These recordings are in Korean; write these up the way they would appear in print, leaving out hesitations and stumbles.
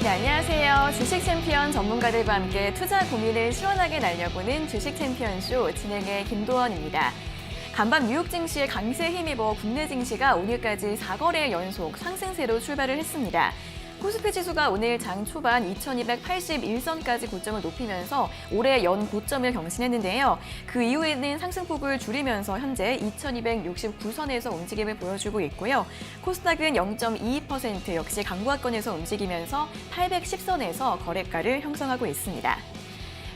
네, 안녕하세요. 주식 챔피언 전문가들과 함께 투자 고민을 시원하게 날려보는 주식 챔피언쇼 진행의 김도원입니다. 간밤 뉴욕 증시의 강세에 힘입어 국내 증시가 오늘까지 4거래 연속 상승세로 출발을 했습니다. 코스피 지수가 오늘 장 초반 2281선까지 고점을 높이면서 올해 연 고점을 경신했는데요. 그 이후에는 상승폭을 줄이면서 현재 2269선에서 움직임을 보여주고 있고요. 코스닥은 0.22% 역시 강보합권에서 움직이면서 810선에서 거래가를 형성하고 있습니다.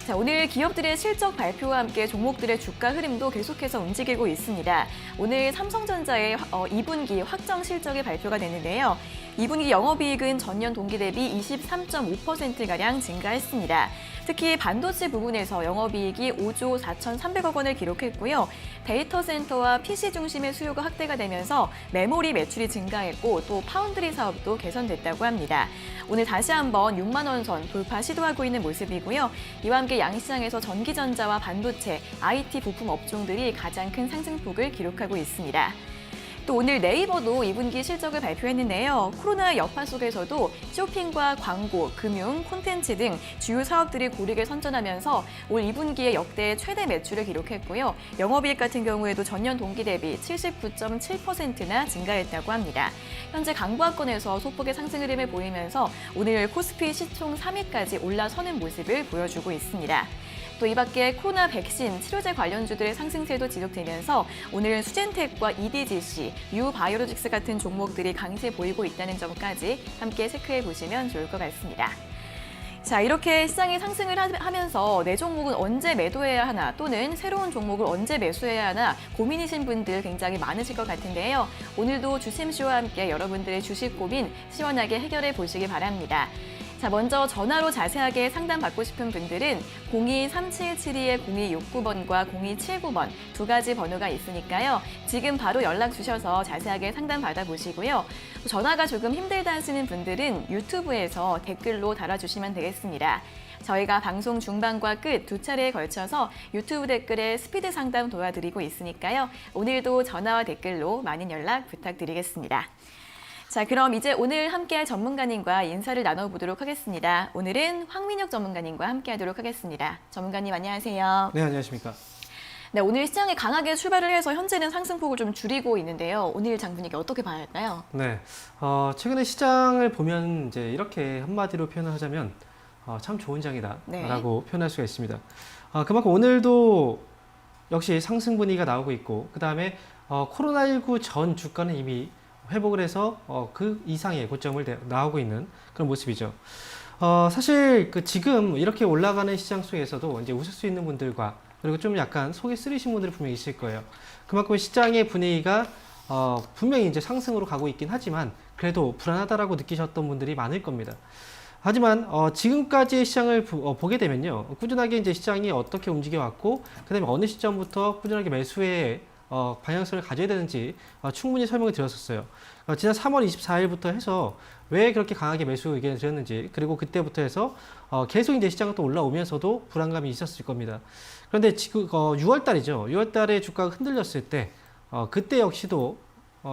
자, 오늘 기업들의 실적 발표와 함께 종목들의 주가 흐름도 계속해서 움직이고 있습니다. 오늘 삼성전자의 2분기 확정 실적이 발표가 됐는데요. 2분기 영업이익은 전년 동기 대비 23.5%가량 증가했습니다. 특히 반도체 부분에서 영업이익이 5조 4,300억 원을 기록했고요. 데이터 센터와 PC 중심의 수요가 확대가 되면서 메모리 매출이 증가했고 또 파운드리 사업도 개선됐다고 합니다. 오늘 다시 한번 6만 원 선 돌파 시도하고 있는 모습이고요. 이와 함께 양시장에서 전기전자와 반도체, IT 부품 업종들이 가장 큰 상승폭을 기록하고 있습니다. 또 오늘 네이버도 2분기 실적을 발표했는데요. 코로나 여파 속에서도 쇼핑과 광고, 금융, 콘텐츠 등 주요 사업들이 고르게 선전하면서 올 2분기에 역대 최대 매출을 기록했고요. 영업이익 같은 경우에도 전년 동기 대비 79.7%나 증가했다고 합니다. 현재 강보합권에서 소폭의 상승 흐름을 보이면서 오늘 코스피 시총 3위까지 올라서는 모습을 보여주고 있습니다. 또 이 밖에 코로나 백신, 치료제 관련주들의 상승세도 지속되면서 오늘은 수젠텍과 EDGC, 유바이오로직스 같은 종목들이 강세 보이고 있다는 점까지 함께 체크해 보시면 좋을 것 같습니다. 자, 이렇게 시장이 상승을 하면서 내 종목은 언제 매도해야 하나 또는 새로운 종목을 언제 매수해야 하나 고민이신 분들 굉장히 많으실 것 같은데요. 오늘도 주심쇼와 함께 여러분들의 주식 고민 시원하게 해결해 보시기 바랍니다. 자, 먼저 전화로 자세하게 상담받고 싶은 분들은 02-3772-0269번과 0279번 두 가지 번호가 있으니까요. 지금 바로 연락 주셔서 자세하게 상담 받아보시고요. 전화가 조금 힘들다 하시는 분들은 유튜브에서 댓글로 달아주시면 되겠습니다. 저희가 방송 중반과 끝 두 차례에 걸쳐서 유튜브 댓글에 스피드 상담 도와드리고 있으니까요. 오늘도 전화와 댓글로 많은 연락 부탁드리겠습니다. 자, 그럼 이제 오늘 함께할 전문가님과 인사를 나눠보도록 하겠습니다. 오늘은 황민혁 전문가님과 함께하도록 하겠습니다. 전문가님 안녕하세요. 네, 안녕하십니까. 네, 오늘 시장이 강하게 출발을 해서 현재는 상승폭을 좀 줄이고 있는데요. 오늘 장 분위기 어떻게 봐야 할까요? 네, 최근에 시장을 보면 이제 이렇게 한마디로 표현을 하자면 참 좋은 장이다라고 표현할 수가 있습니다. 그만큼 오늘도 역시 상승 분위기가 나오고 있고, 그 다음에 코로나19 전 주가는 이미 회복을 해서 그 이상의 고점을 나오고 있는 그런 모습이죠. 사실 지금 이렇게 올라가는 시장 속에서도 이제 웃을 수 있는 분들과 그리고 좀 약간 속이 쓰리신 분들이 분명히 있을 거예요. 그만큼 시장의 분위기가 분명히 이제 상승으로 가고 있긴 하지만 그래도 불안하다라고 느끼셨던 분들이 많을 겁니다. 하지만 지금까지의 시장을 보게 되면요, 꾸준하게 이제 시장이 어떻게 움직여 왔고, 그다음에 어느 시점부터 꾸준하게 매수에 방향성을 가져야 되는지 충분히 설명을 드렸었어요. 지난 3월 24일부터 해서 왜 그렇게 강하게 매수 의견을 드렸는지, 그리고 그때부터 해서 계속 이제 시장은 또 올라오면서도 불안감이 있었을 겁니다. 그런데 지금 6월 달이죠. 6월 달에 주가가 흔들렸을 때 그때 역시도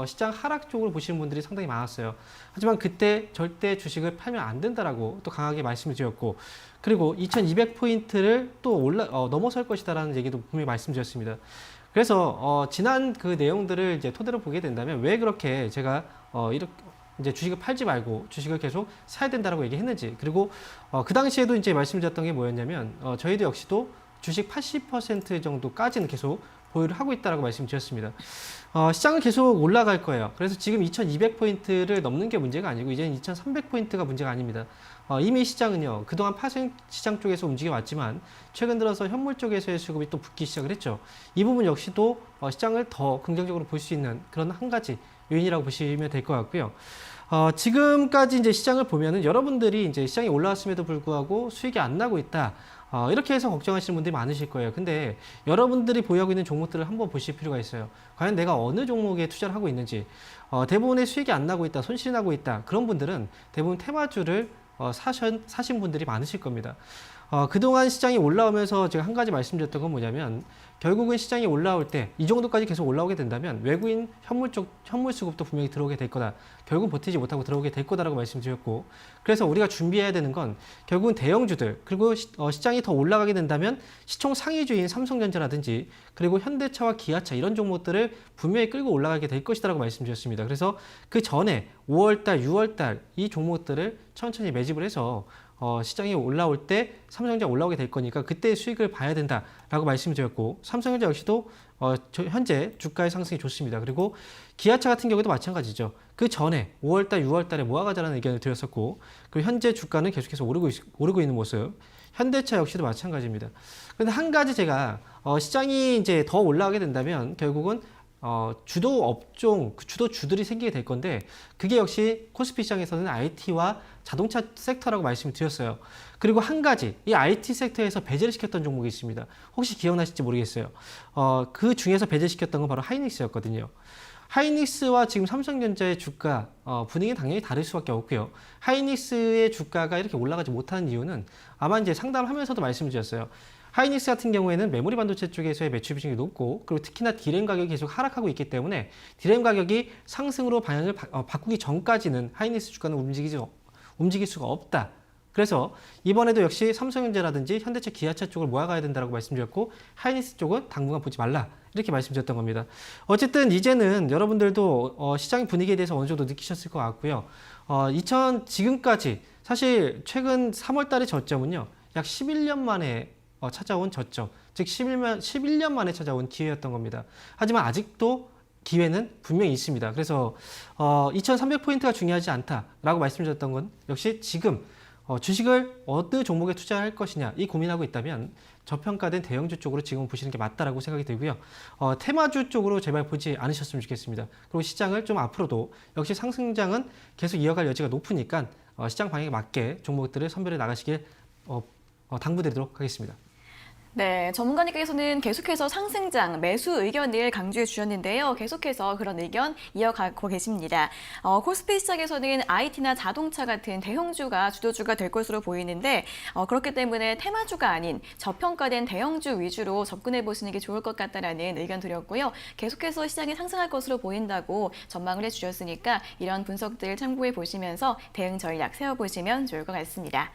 시장 하락 쪽으로 보시는 분들이 상당히 많았어요. 하지만 그때 절대 주식을 팔면 안 된다라고 또 강하게 말씀을 드렸고, 그리고 2200포인트를 또 넘어설 것이다라는 얘기도 분명히 말씀드렸습니다. 그래서 지난 그 내용들을 이제 토대로 보게 된다면 왜 그렇게 제가 이렇게 이제 주식을 팔지 말고 주식을 계속 사야 된다라고 얘기했는지, 그리고 그 당시에도 이제 말씀드렸던 게 뭐였냐면 저희도 역시도 주식 80% 정도까지는 계속 보유를 하고 있다라고 말씀드렸습니다. 시장은 계속 올라갈 거예요. 그래서 지금 2200포인트를 넘는 게 문제가 아니고 이제는 2300포인트가 문제가 아닙니다. 이미 시장은요, 그동안 파생 시장 쪽에서 움직여 왔지만 최근 들어서 현물 쪽에서의 수급이 또 붙기 시작을 했죠. 이 부분 역시도 시장을 더 긍정적으로 볼 수 있는 그런 한 가지 요인이라고 보시면 될 것 같고요. 지금까지 이제 시장을 보면은 여러분들이 이제 시장이 올라왔음에도 불구하고 수익이 안 나고 있다. 이렇게 해서 걱정하시는 분들이 많으실 거예요. 근데 여러분들이 보유하고 있는 종목들을 한번 보실 필요가 있어요. 과연 내가 어느 종목에 투자를 하고 있는지, 대부분의 수익이 안 나고 있다, 손실이 나고 있다. 그런 분들은 대부분 테마주를 사신 분들이 많으실 겁니다. 그동안 시장이 올라오면서 제가 한 가지 말씀드렸던 건 뭐냐면 결국은 시장이 올라올 때 이 정도까지 계속 올라오게 된다면 외국인 현물 수급도 분명히 들어오게 될 거다. 결국 버티지 못하고 들어오게 될 거다라고 말씀드렸고 그래서 우리가 준비해야 되는 건 결국은 대형주들 그리고 시장이 더 올라가게 된다면 시총 상위주인 삼성전자라든지 그리고 현대차와 기아차 이런 종목들을 분명히 끌고 올라가게 될 것이다라고 말씀드렸습니다. 그래서 그 전에 5월달, 6월달 이 종목들을 천천히 매집을 해서 시장이 올라올 때 삼성전자 올라오게 될 거니까 그때 수익을 봐야 된다라고 말씀드렸고 삼성전자 역시도 현재 주가의 상승이 좋습니다. 그리고 기아차 같은 경우도 마찬가지죠. 그 전에 5월달, 6월달에 모아가자라는 의견을 드렸었고 그리고 현재 주가는 계속해서 오르고 있는 모습. 현대차 역시도 마찬가지입니다. 그런데 한 가지 제가 시장이 이제 더 올라가게 된다면 결국은 주도 업종, 주도 주들이 생기게 될 건데 그게 역시 코스피 시장에서는 IT와 자동차 섹터라고 말씀을 드렸어요. 그리고 한 가지 이 IT 섹터에서 배제를 시켰던 종목이 있습니다. 혹시 기억나실지 모르겠어요. 그 중에서 배제시켰던 건 바로 하이닉스였거든요. 하이닉스와 지금 삼성전자의 주가 분위기는 당연히 다를 수밖에 없고요. 하이닉스의 주가가 이렇게 올라가지 못하는 이유는 아마 이제 상담하면서도 말씀을 드렸어요. 하이닉스 같은 경우에는 메모리 반도체 쪽에서의 매출 비중이 높고 그리고 특히나 D램 가격이 계속 하락하고 있기 때문에 D램 가격이 상승으로 방향을 바꾸기 전까지는 하이닉스 주가는 움직일 수가 없다. 그래서 이번에도 역시 삼성전자라든지 현대차, 기아차 쪽을 모아가야 된다고 말씀드렸고 하이닉스 쪽은 당분간 보지 말라 이렇게 말씀드렸던 겁니다. 어쨌든 이제는 여러분들도 시장 분위기에 대해서 어느 정도 느끼셨을 것 같고요. 지금까지 사실 최근 3월 달의 저점은요. 약 11년 만에 찾아온 저점, 즉 11년 만에 찾아온 기회였던 겁니다. 하지만 아직도 기회는 분명히 있습니다. 그래서 2300포인트가 중요하지 않다라고 말씀드렸던 건 역시 지금 주식을 어느 종목에 투자할 것이냐 이 고민하고 있다면 저평가된 대형주 쪽으로 지금 보시는 게 맞다라고 생각이 들고요. 테마주 쪽으로 제발 보지 않으셨으면 좋겠습니다. 그리고 시장을 좀 앞으로도 역시 상승장은 계속 이어갈 여지가 높으니까 시장 방향에 맞게 종목들을 선별해 나가시길 당부드리도록 하겠습니다. 네, 전문가님께서는 계속해서 상승장, 매수 의견을 강조해 주셨는데요. 계속해서 그런 의견 이어가고 계십니다. 코스피 시장에서는 IT나 자동차 같은 대형주가 주도주가 될 것으로 보이는데 그렇기 때문에 테마주가 아닌 저평가된 대형주 위주로 접근해 보시는 게 좋을 것 같다라는 의견 드렸고요. 계속해서 시장이 상승할 것으로 보인다고 전망을 해주셨으니까 이런 분석들 참고해 보시면서 대응 전략 세워보시면 좋을 것 같습니다.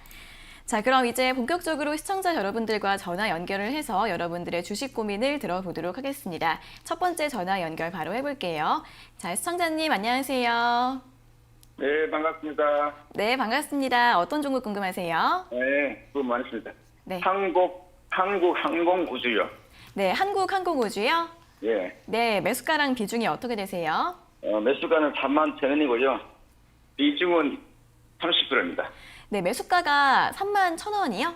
자, 그럼 이제 본격적으로 시청자 여러분들과 전화 연결을 해서 여러분들의 주식 고민을 들어보도록 하겠습니다. 첫 번째 전화 연결 바로 해볼게요. 자, 시청자님 안녕하세요. 네, 반갑습니다. 네, 반갑습니다. 어떤 종목 궁금하세요? 네, 수고 많으십니다. 네. 한국항공우주요. 네, 한국항공우주요? 예. 네, 매수가랑 비중이 어떻게 되세요? 매수가는 31,000원이고요. 비중은 30%입니다. 네, 매수가가 31,000원이요?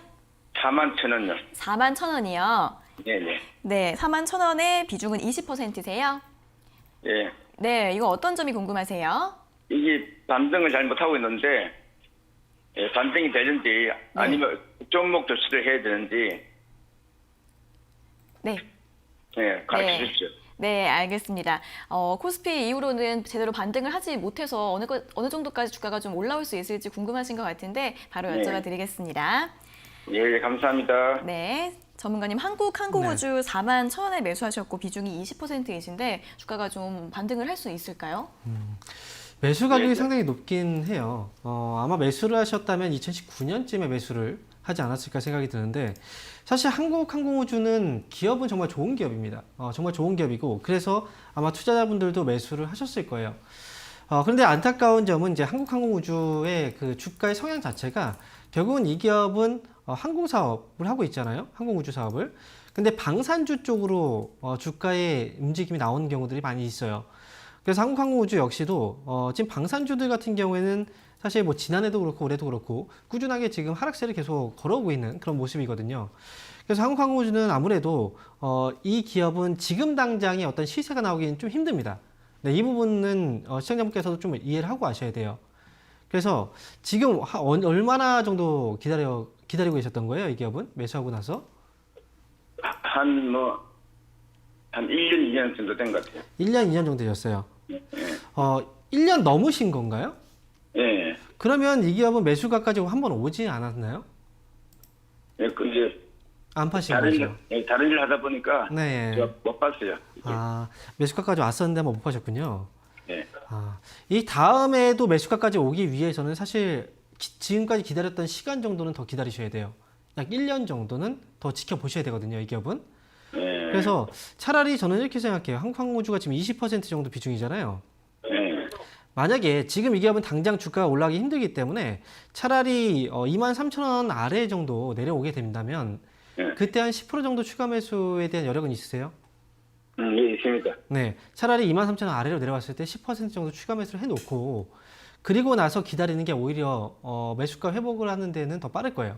41,000원요. 41,000원이요? 예, 예. 네, 41,000원의 비중은 20%세요? 예. 네, 이거 어떤 점이 궁금하세요? 이게 반등을 잘 못하고 있는데, 반등이 되는지, 아니면 종목 조치를 해야 되는지, 네. 가르쳐 주십시오. 네, 알겠습니다. 코스피 이후로는 제대로 반등을 하지 못해서 어느 정도까지 주가가 좀 올라올 수 있을지 궁금하신 것 같은데 바로 여쭤봐 드리겠습니다. 예, 감사합니다. 네, 전문가님 한국항공우주 41,000원에 매수하셨고 비중이 20%이신데 주가가 좀 반등을 할 수 있을까요? 매수 가격이 상당히 높긴 해요. 아마 매수를 하셨다면 2019년쯤에 매수를 하지 않았을까 생각이 드는데 사실 한국항공우주는 기업은 정말 좋은 기업입니다. 정말 좋은 기업이고 그래서 아마 투자자분들도 매수를 하셨을 거예요. 그런데 안타까운 점은 이제 한국항공우주의 그 주가의 성향 자체가 결국은 이 기업은 항공사업을 하고 있잖아요. 항공우주 사업을. 근데 방산주 쪽으로 주가의 움직임이 나오는 경우들이 많이 있어요. 그래서 한국항공우주 역시도 지금 방산주들 같은 경우에는 사실 뭐 지난해도 그렇고 올해도 그렇고 꾸준하게 지금 하락세를 계속 걸어오고 있는 그런 모습이거든요. 그래서 한국항공우주는 아무래도 이 기업은 지금 당장의 어떤 시세가 나오기는 좀 힘듭니다. 네, 이 부분은 시청자분께서도 좀 이해를 하고 아셔야 돼요. 그래서 지금 얼마나 정도 기다리고 계셨던 거예요, 이 기업은 매수하고 나서? 한 1년, 2년 정도 된 것 같아요. 1년, 2년 정도 되셨어요. 1년 넘으신 건가요? 예. 그러면 이 기업은 매수가까지 한번 오지 않았나요? 예, 안 파신 다른 거죠? 다른 일 하다 보니까 네. 제가 못 봤어요. 이게. 아, 매수가까지 왔었는데 한번 못 파셨군요. 네. 아, 이 다음에도 매수가까지 오기 위해서는 사실 지금까지 기다렸던 시간 정도는 더 기다리셔야 돼요. 약 1년 정도는 더 지켜보셔야 되거든요, 이 기업은. 네. 그래서 차라리 저는 이렇게 생각해요. 한국항공우주가 지금 20% 정도 비중이잖아요. 네. 만약에 지금 이 기업은 당장 주가가 올라가기 힘들기 때문에 차라리 23,000원 아래 정도 내려오게 된다면 네. 그때 한 10% 정도 추가 매수에 대한 여력은 있으세요? 예, 있습니다. 네, 차라리 23,000원 아래로 내려왔을 때 10% 정도 추가 매수를 해놓고 그리고 나서 기다리는 게 오히려 매수가 회복을 하는 데는 더 빠를 거예요.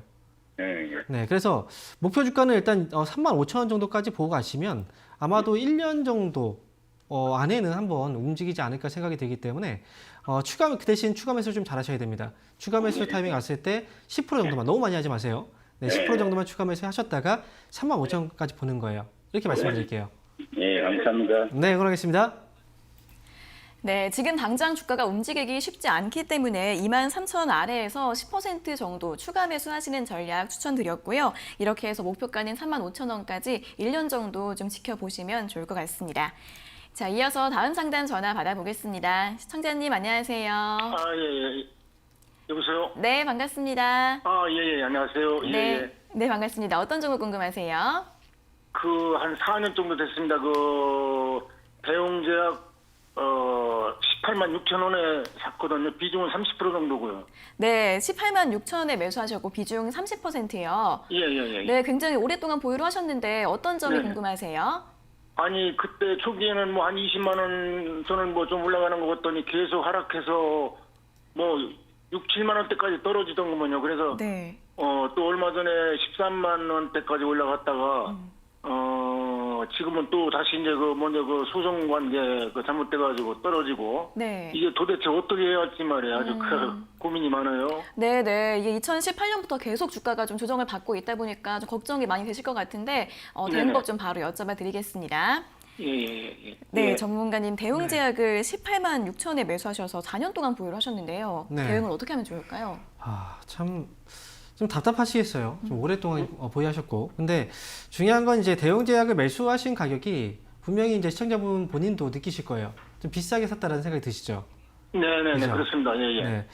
예, 예. 네, 그래서 목표 주가는 일단 35,000원 정도까지 보고 가시면 아마도 1년 정도 안에는 한번 움직이지 않을까 생각이 들기 때문에 그 대신 추가 매수를 좀 잘하셔야 됩니다. 추가 매수 타이밍 왔을 때 10% 정도만 너무 많이 하지 마세요. 네, 10% 정도만 추가 매수 하셨다가 35,000원까지 보는 거예요. 이렇게 말씀드릴게요. 예, 감사합니다. 네, 그러겠습니다. 네, 지금 당장 주가가 움직이기 쉽지 않기 때문에 23,000원 아래에서 10% 정도 추가 매수하시는 전략 추천드렸고요. 이렇게 해서 목표가는 35,000원까지 1년 정도 좀 지켜보시면 좋을 것 같습니다. 자, 이어서 다음 상담 전화 받아보겠습니다. 시청자님 안녕하세요. 아, 예, 예. 여보세요? 네, 반갑습니다. 아, 예, 예, 안녕하세요. 예, 네, 예. 네, 반갑습니다. 어떤 종목 궁금하세요? 한 4년 정도 됐습니다. 대웅제약, 18만 6천 원에 샀거든요. 비중은 30% 정도고요. 네, 18만 6천원에 매수하셨고 비중 30%예요. 예, 예, 예. 네, 굉장히 오랫동안 보유를 하셨는데 어떤 점이 네. 궁금하세요? 아니, 그때 초기에는 한 20만 원, 저는 좀 올라가는 거 같더니 계속 하락해서 6, 7만 원대까지 떨어지던구먼요. 그래서, 네. 또 얼마 전에 13만 원대까지 올라갔다가, 지금은 또 다시 이제 소송 관계 잘못돼가지고 떨어지고. 네. 이게 도대체 어떻게 해야 할지 말이에요. 아주 고민이 많아요. 네, 네. 이게 2018년부터 계속 주가가 좀 조정을 받고 있다 보니까 좀 걱정이 많이 되실 것 같은데 대응법 좀 바로 여쭤봐 드리겠습니다. 예, 예, 예. 네, 예. 전문가님 대웅제약을 18만 6천에 매수하셔서 4년 동안 보유를 하셨는데요. 네. 대응을 어떻게 하면 좋을까요? 아, 참 좀 답답하시겠어요. 좀 오랫동안 보유하셨고. 근데 중요한 건 이제 대웅제약을 매수하신 가격이 분명히 이제 시청자분 본인도 느끼실 거예요. 좀 비싸게 샀다라는 생각이 드시죠? 네네네, 그죠? 그렇습니다. 예, 예. 네.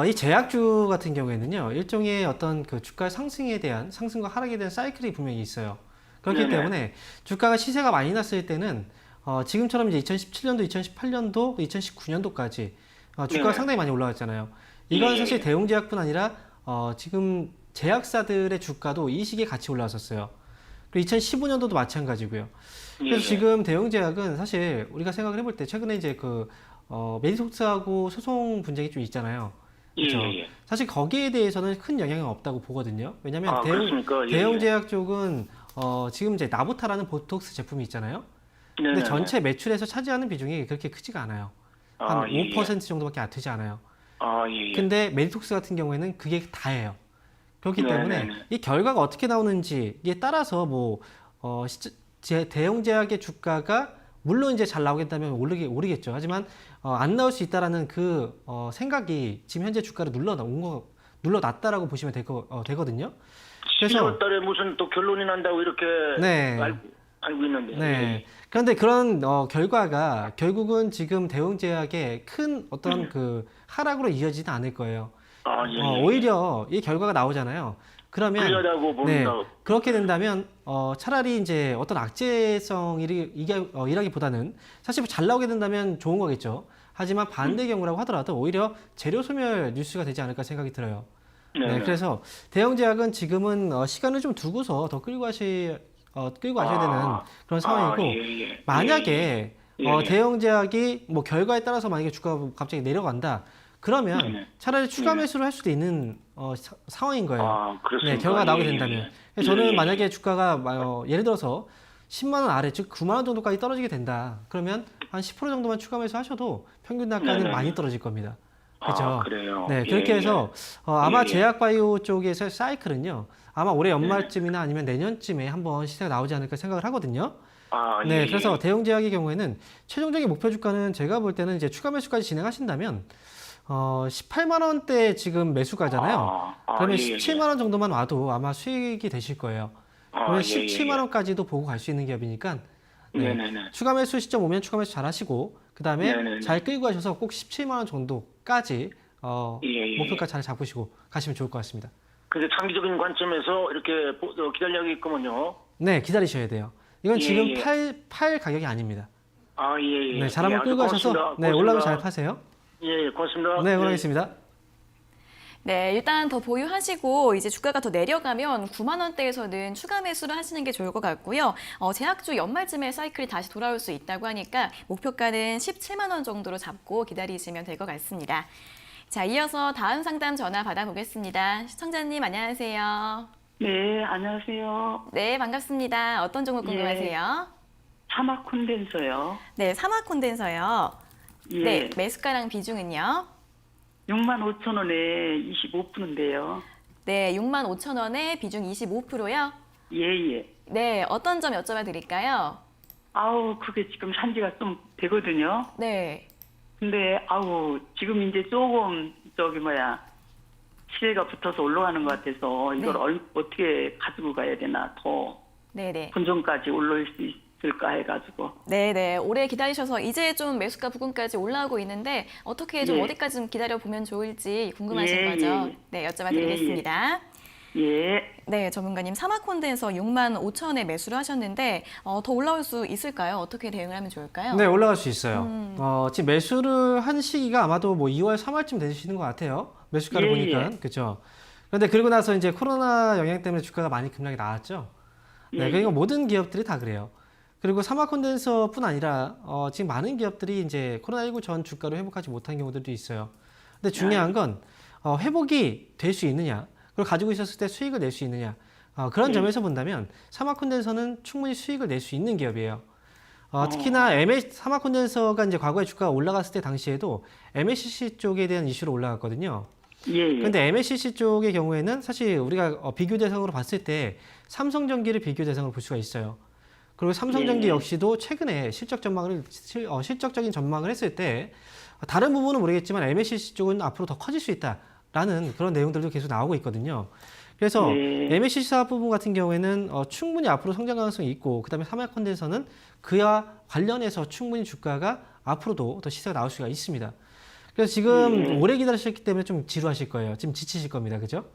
이 제약주 같은 경우에는요, 일종의 어떤 그 주가 상승에 대한, 상승과 하락에 대한 사이클이 분명히 있어요. 그렇기 네네. 때문에 주가가 시세가 많이 났을 때는, 지금처럼 이제 2017년도, 2018년도, 2019년도까지 주가가 네네. 상당히 많이 올라갔잖아요. 이건 예, 사실 예. 대웅제약뿐 아니라, 지금 제약사들의 주가도 이 시기에 같이 올라왔었어요. 그리고 2015년도도 마찬가지고요. 그래서 예, 예. 지금 대웅제약은 사실 우리가 생각을 해볼 때 최근에 이제 메디톡스하고 소송 분쟁이 좀 있잖아요. 예, 그렇죠? 예, 예. 사실 거기에 대해서는 큰 영향은 없다고 보거든요. 왜냐하면 그렇습니까? 예, 대웅제약 쪽은 지금 이제 나보타라는 보톡스 제품이 있잖아요. 근데 네네네. 전체 매출에서 차지하는 비중이 그렇게 크지가 않아요. 한 예, 5% 정도밖에 안 되지 않아요. 예, 예. 근데 메디톡스 같은 경우에는 그게 다예요. 그렇기 때문에 네네네. 이 결과가 어떻게 나오는지에 따라서 대웅제약의 주가가 물론 이제 잘 나오게 된다면 오르겠죠. 하지만 안 나올 수 있다라는 생각이 지금 현재 주가를 눌러놨다라고 보시면 되거든요. 12월 달에 무슨 또 결론이 난다고 이렇게 네. 알고 있는데. 네. 그런데 그런 결과가 결국은 지금 대웅제약의 큰 어떤 그 하락으로 이어지는 않을 거예요. 예, 예. 오히려 이 결과가 나오잖아요. 그러면 그러려고 봅니다. 그렇게 된다면 차라리 이제 어떤 악재성 일하기보다는 사실 잘 나오게 된다면 좋은 거겠죠. 하지만 반대 경우라고 하더라도 오히려 재료 소멸 뉴스가 되지 않을까 생각이 들어요. 네네. 네, 그래서 대웅제약은 지금은 시간을 좀 두고서 더 끌고 가셔야 되는 그런 상황이고 예, 예. 만약에 예, 예. 대웅제약이 결과에 따라서 만약에 주가가 갑자기 내려간다. 그러면 네. 차라리 추가 매수를 할 수도 있는 상황인 거예요. 그렇습니까? 네, 결과가 나오게 예, 된다면. 예. 저는 예, 예. 만약에 주가가 예를 들어서 10만 원 아래, 즉 9만 원 정도까지 떨어지게 된다. 그러면 한 10% 정도만 추가 매수 하셔도 평균 단가는 네네. 많이 떨어질 겁니다. 그렇죠? 그래요. 네, 예, 그렇게 예. 해서 아마 예, 예. 제약바이오 쪽에서 사이클은요. 아마 올해 연말쯤이나 아니면 내년쯤에 한번 시세가 나오지 않을까 생각을 하거든요. 네, 예, 그래서 예. 대웅제약의 경우에는 최종적인 목표 주가는 제가 볼 때는 이제 추가 매수까지 진행하신다면 18만 원대 지금 매수가잖아요. 그러면 예, 예. 17만 원 정도만 와도 아마 수익이 되실 거예요. 그러면 예, 17만 원까지도 보고 갈 수 있는 기업이니까 네. 네네네. 추가 매수 시점 오면 추가 매수 잘 하시고 그다음에 네네네. 잘 끌고 가셔서 꼭 17만 원 정도까지 예. 목표가 잘 잡으시고 가시면 좋을 것 같습니다. 근데 장기적인 관점에서 이렇게 기다려야겠구먼요. 네, 기다리셔야 돼요. 이건 예, 지금 예. 팔 가격이 아닙니다. 예. 네, 잘 한번 아주 끌고 가셔서 고맙습니다. 네, 올라오면 고맙습니다. 잘 파세요. 예, 고맙습니다. 네, 응원하겠습니다. 네, 일단 더 보유하시고 이제 주가가 더 내려가면 9만 원대에서는 추가 매수를 하시는 게 좋을 것 같고요. 제약주 연말쯤에 사이클이 다시 돌아올 수 있다고 하니까 목표가는 17만 원 정도로 잡고 기다리시면 될 것 같습니다. 자, 이어서 다음 상담 전화 받아보겠습니다. 시청자님 안녕하세요. 네, 안녕하세요. 네, 반갑습니다. 어떤 종목 궁금하세요? 사막 콘덴서요. 네, 사막 콘덴서요. 예. 네, 매수가랑 비중은요? 65,000원에 25%인데요. 네, 65,000원에 비중 25%요? 예. 네, 어떤 점 여쭤봐 드릴까요? 아우, 그게 지금 산지가 좀 되거든요. 네. 근데, 지금 이제 조금, 시세가 붙어서 올라가는 것 같아서 이걸 어떻게 가지고 가야 되나, 더 네네. 본전까지 올라올 수 있을까 해가지고. 네네. 오래 기다리셔서 이제 좀 매수가 부근까지 올라오고 있는데 어떻게 좀 예. 어디까지 좀 기다려보면 좋을지 궁금하신 예, 거죠? 예. 네, 여쭤봐 드리겠습니다. 예. 네, 전문가님 사마콘대에서 65,000원에 매수를 하셨는데 더 올라올 수 있을까요? 어떻게 대응을 하면 좋을까요? 네, 올라갈 수 있어요. 지금 매수를 한 시기가 아마도 뭐 2월, 3월쯤 되시는 것 같아요. 매수가를 예, 보니까. 그렇죠. 그런데 그러고 나서 이제 코로나 영향 때문에 주가가 많이 급락이 나왔죠. 네, 예, 그러니까 모든 기업들이 다 그래요. 그리고 사마 콘덴서뿐 아니라 지금 많은 기업들이 이제 코로나19 전 주가로 회복하지 못한 경우들도 있어요. 근데 중요한 건 회복이 될 수 있느냐, 그걸 가지고 있었을 때 수익을 낼 수 있느냐, 그런 점에서 본다면 사마 콘덴서는 충분히 수익을 낼 수 있는 기업이에요. 특히나 사마 콘덴서가 이제 과거에 주가가 올라갔을 때 당시에도 MLCC 쪽에 대한 이슈로 올라갔거든요. 예. 근데 MLCC 쪽의 경우에는 사실 우리가 비교 대상으로 봤을 때 삼성전기를 비교 대상으로 볼 수가 있어요. 그리고 삼성전기 역시도 최근에 실적적인 전망을 했을 때 다른 부분은 모르겠지만 MLCC 쪽은 앞으로 더 커질 수 있다라는 그런 내용들도 계속 나오고 있거든요. 그래서 MLCC 사업 부분 같은 경우에는 충분히 앞으로 성장 가능성이 있고 그다음에 사마콘덴서는 그와 관련해서 충분히 주가가 앞으로도 더 시세가 나올 수가 있습니다. 그래서 지금 오래 기다리셨기 때문에 좀 지루하실 거예요. 지금 지치실 겁니다. 그죠?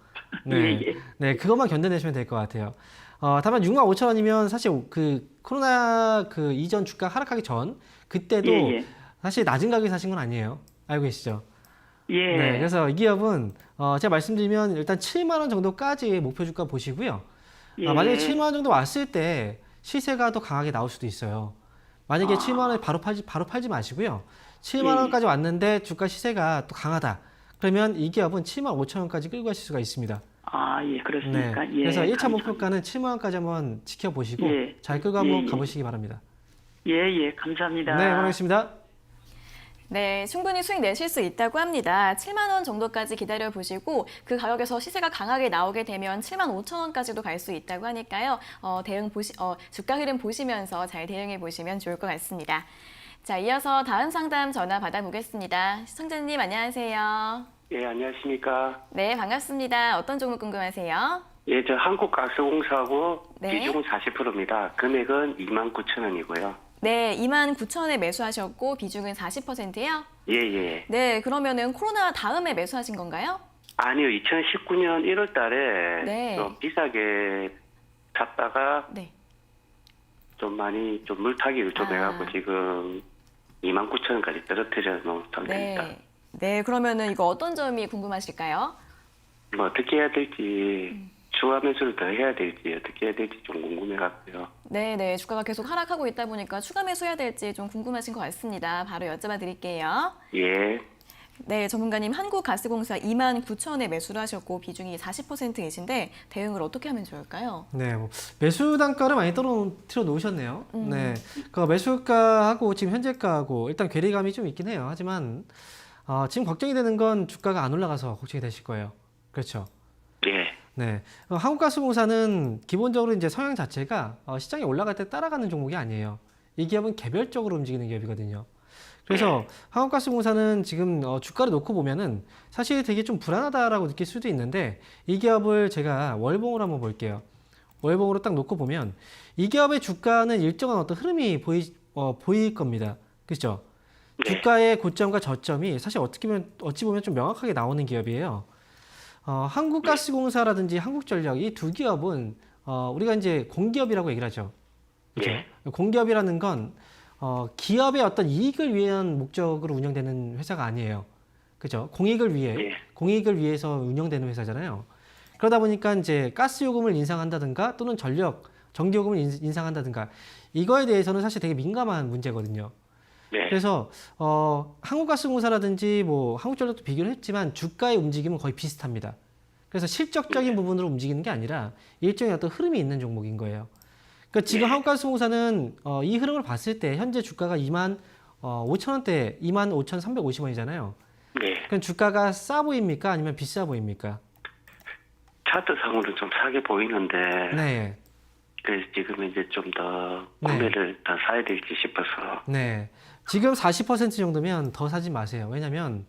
네. 네, 그것만 견뎌내시면 될 것 같아요. 다만 65,000원이면 사실 그 코로나 그 이전 주가 하락하기 전 그때도 사실 낮은 가격에 사신 건 아니에요. 알고 계시죠? 예. 네, 그래서 이 기업은 제가 말씀드리면 일단 7만 원 정도까지 목표 주가 보시고요. 만약에 7만 원 정도 왔을 때 시세가 더 강하게 나올 수도 있어요. 만약에 7만 원에 바로 팔지 마시고요. 7만 원까지 왔는데 주가 시세가 또 강하다. 그러면 이 기업은 7만 5천 원까지 끌고 가실 수가 있습니다. 예, 그렇습니까? 네. 예. 그래서 1차 감사합니다. 목표가는 7만 원까지 한번 지켜보시고 잘 끌고 예, 한번 예. 가보시기 바랍니다. 예, 감사합니다. 네, 고맙습니다. 네, 충분히 수익 내실 수 있다고 합니다. 7만 원 정도까지 기다려 보시고 그 가격에서 시세가 강하게 나오게 되면 7만 5천 원까지도 갈 수 있다고 하니까요. 주가 흐름 보시면서 잘 대응해 보시면 좋을 것 같습니다. 자, 이어서 다음 상담 전화 받아보겠습니다. 시청자님 안녕하세요. 예, 안녕하십니까. 네, 반갑습니다. 어떤 종목 궁금하세요? 예, 저 한국가스공사하고 네. 비중은 40%입니다. 금액은 29,000원이고요. 네, 29,000원에 매수하셨고 비중은 40%예요? 예. 네, 그러면은 코로나 다음에 매수하신 건가요? 아니요, 2019년 1월 달에 네. 좀 비싸게 샀다가 네. 좀 많이 좀 물타기를 좀 해갖고 지금 29,000원까지 떨어뜨려 놓은 상태입니다. 네. 네, 그러면은 이거 어떤 점이 궁금하실까요? 뭐 어떻게 해야 될지, 추가 매수를 더 해야 될지, 어떻게 해야 될지 좀 궁금해갖고요. 네, 주가가 계속 하락하고 있다 보니까 추가 매수해야 될지 좀 궁금하신 것 같습니다. 바로 여쭤봐 드릴게요. 예. 네, 전문가님 한국가스공사 29,000원에 매수를 하셨고 비중이 40%이신데 대응을 어떻게 하면 좋을까요? 네, 매수 단가를 많이 떨어뜨려 놓으셨네요. 네, 그 매수가하고 지금 현재가하고 일단 괴리감이 좀 있긴 해요. 하지만 지금 걱정이 되는 건 주가가 안 올라가서 걱정이 되실 거예요. 그렇죠? 예. 네, 한국가스공사는 기본적으로 이제 성향 자체가 시장이 올라갈 때 따라가는 종목이 아니에요. 이 기업은 개별적으로 움직이는 기업이거든요. 그래서 한국가스공사는 지금 주가를 놓고 보면은 사실 되게 좀 불안하다라고 느낄 수도 있는데 이 기업을 제가 월봉으로 한번 볼게요. 월봉으로 딱 놓고 보면 이 기업의 주가는 일정한 어떤 흐름이 보일 겁니다. 그렇죠? 네. 주가의 고점과 저점이 사실 어찌 보면 좀 명확하게 나오는 기업이에요. 한국가스공사라든지 한국전력 이 두 기업은 우리가 이제 공기업이라고 얘기를 하죠. 그렇죠? 네. 공기업이라는 건 기업의 어떤 이익을 위한 목적으로 운영되는 회사가 아니에요. 그죠? 공익을 위해서 운영되는 회사잖아요. 그러다 보니까 이제 가스 요금을 인상한다든가 또는 전기요금을 인상한다든가 이거에 대해서는 사실 되게 민감한 문제거든요. 네. 그래서 한국가스공사라든지 뭐 한국전력도 비교를 했지만 주가의 움직임은 거의 비슷합니다. 그래서 실적적인 부분으로 움직이는 게 아니라 일종의 어떤 흐름이 있는 종목인 거예요. 그러니까 지금 한국가스공사는 이 흐름을 봤을 때 현재 주가가 25,000원대, 25,350원이잖아요. 네. 그럼 주가가 싸 보입니까? 아니면 비싸 보입니까? 차트상으로는 좀 싸게 보이는데 네. 그래서 지금 이제 좀 더 네. 구매를 더 사야 될지 싶어서. 네. 지금 40% 정도면 더 사지 마세요. 왜냐면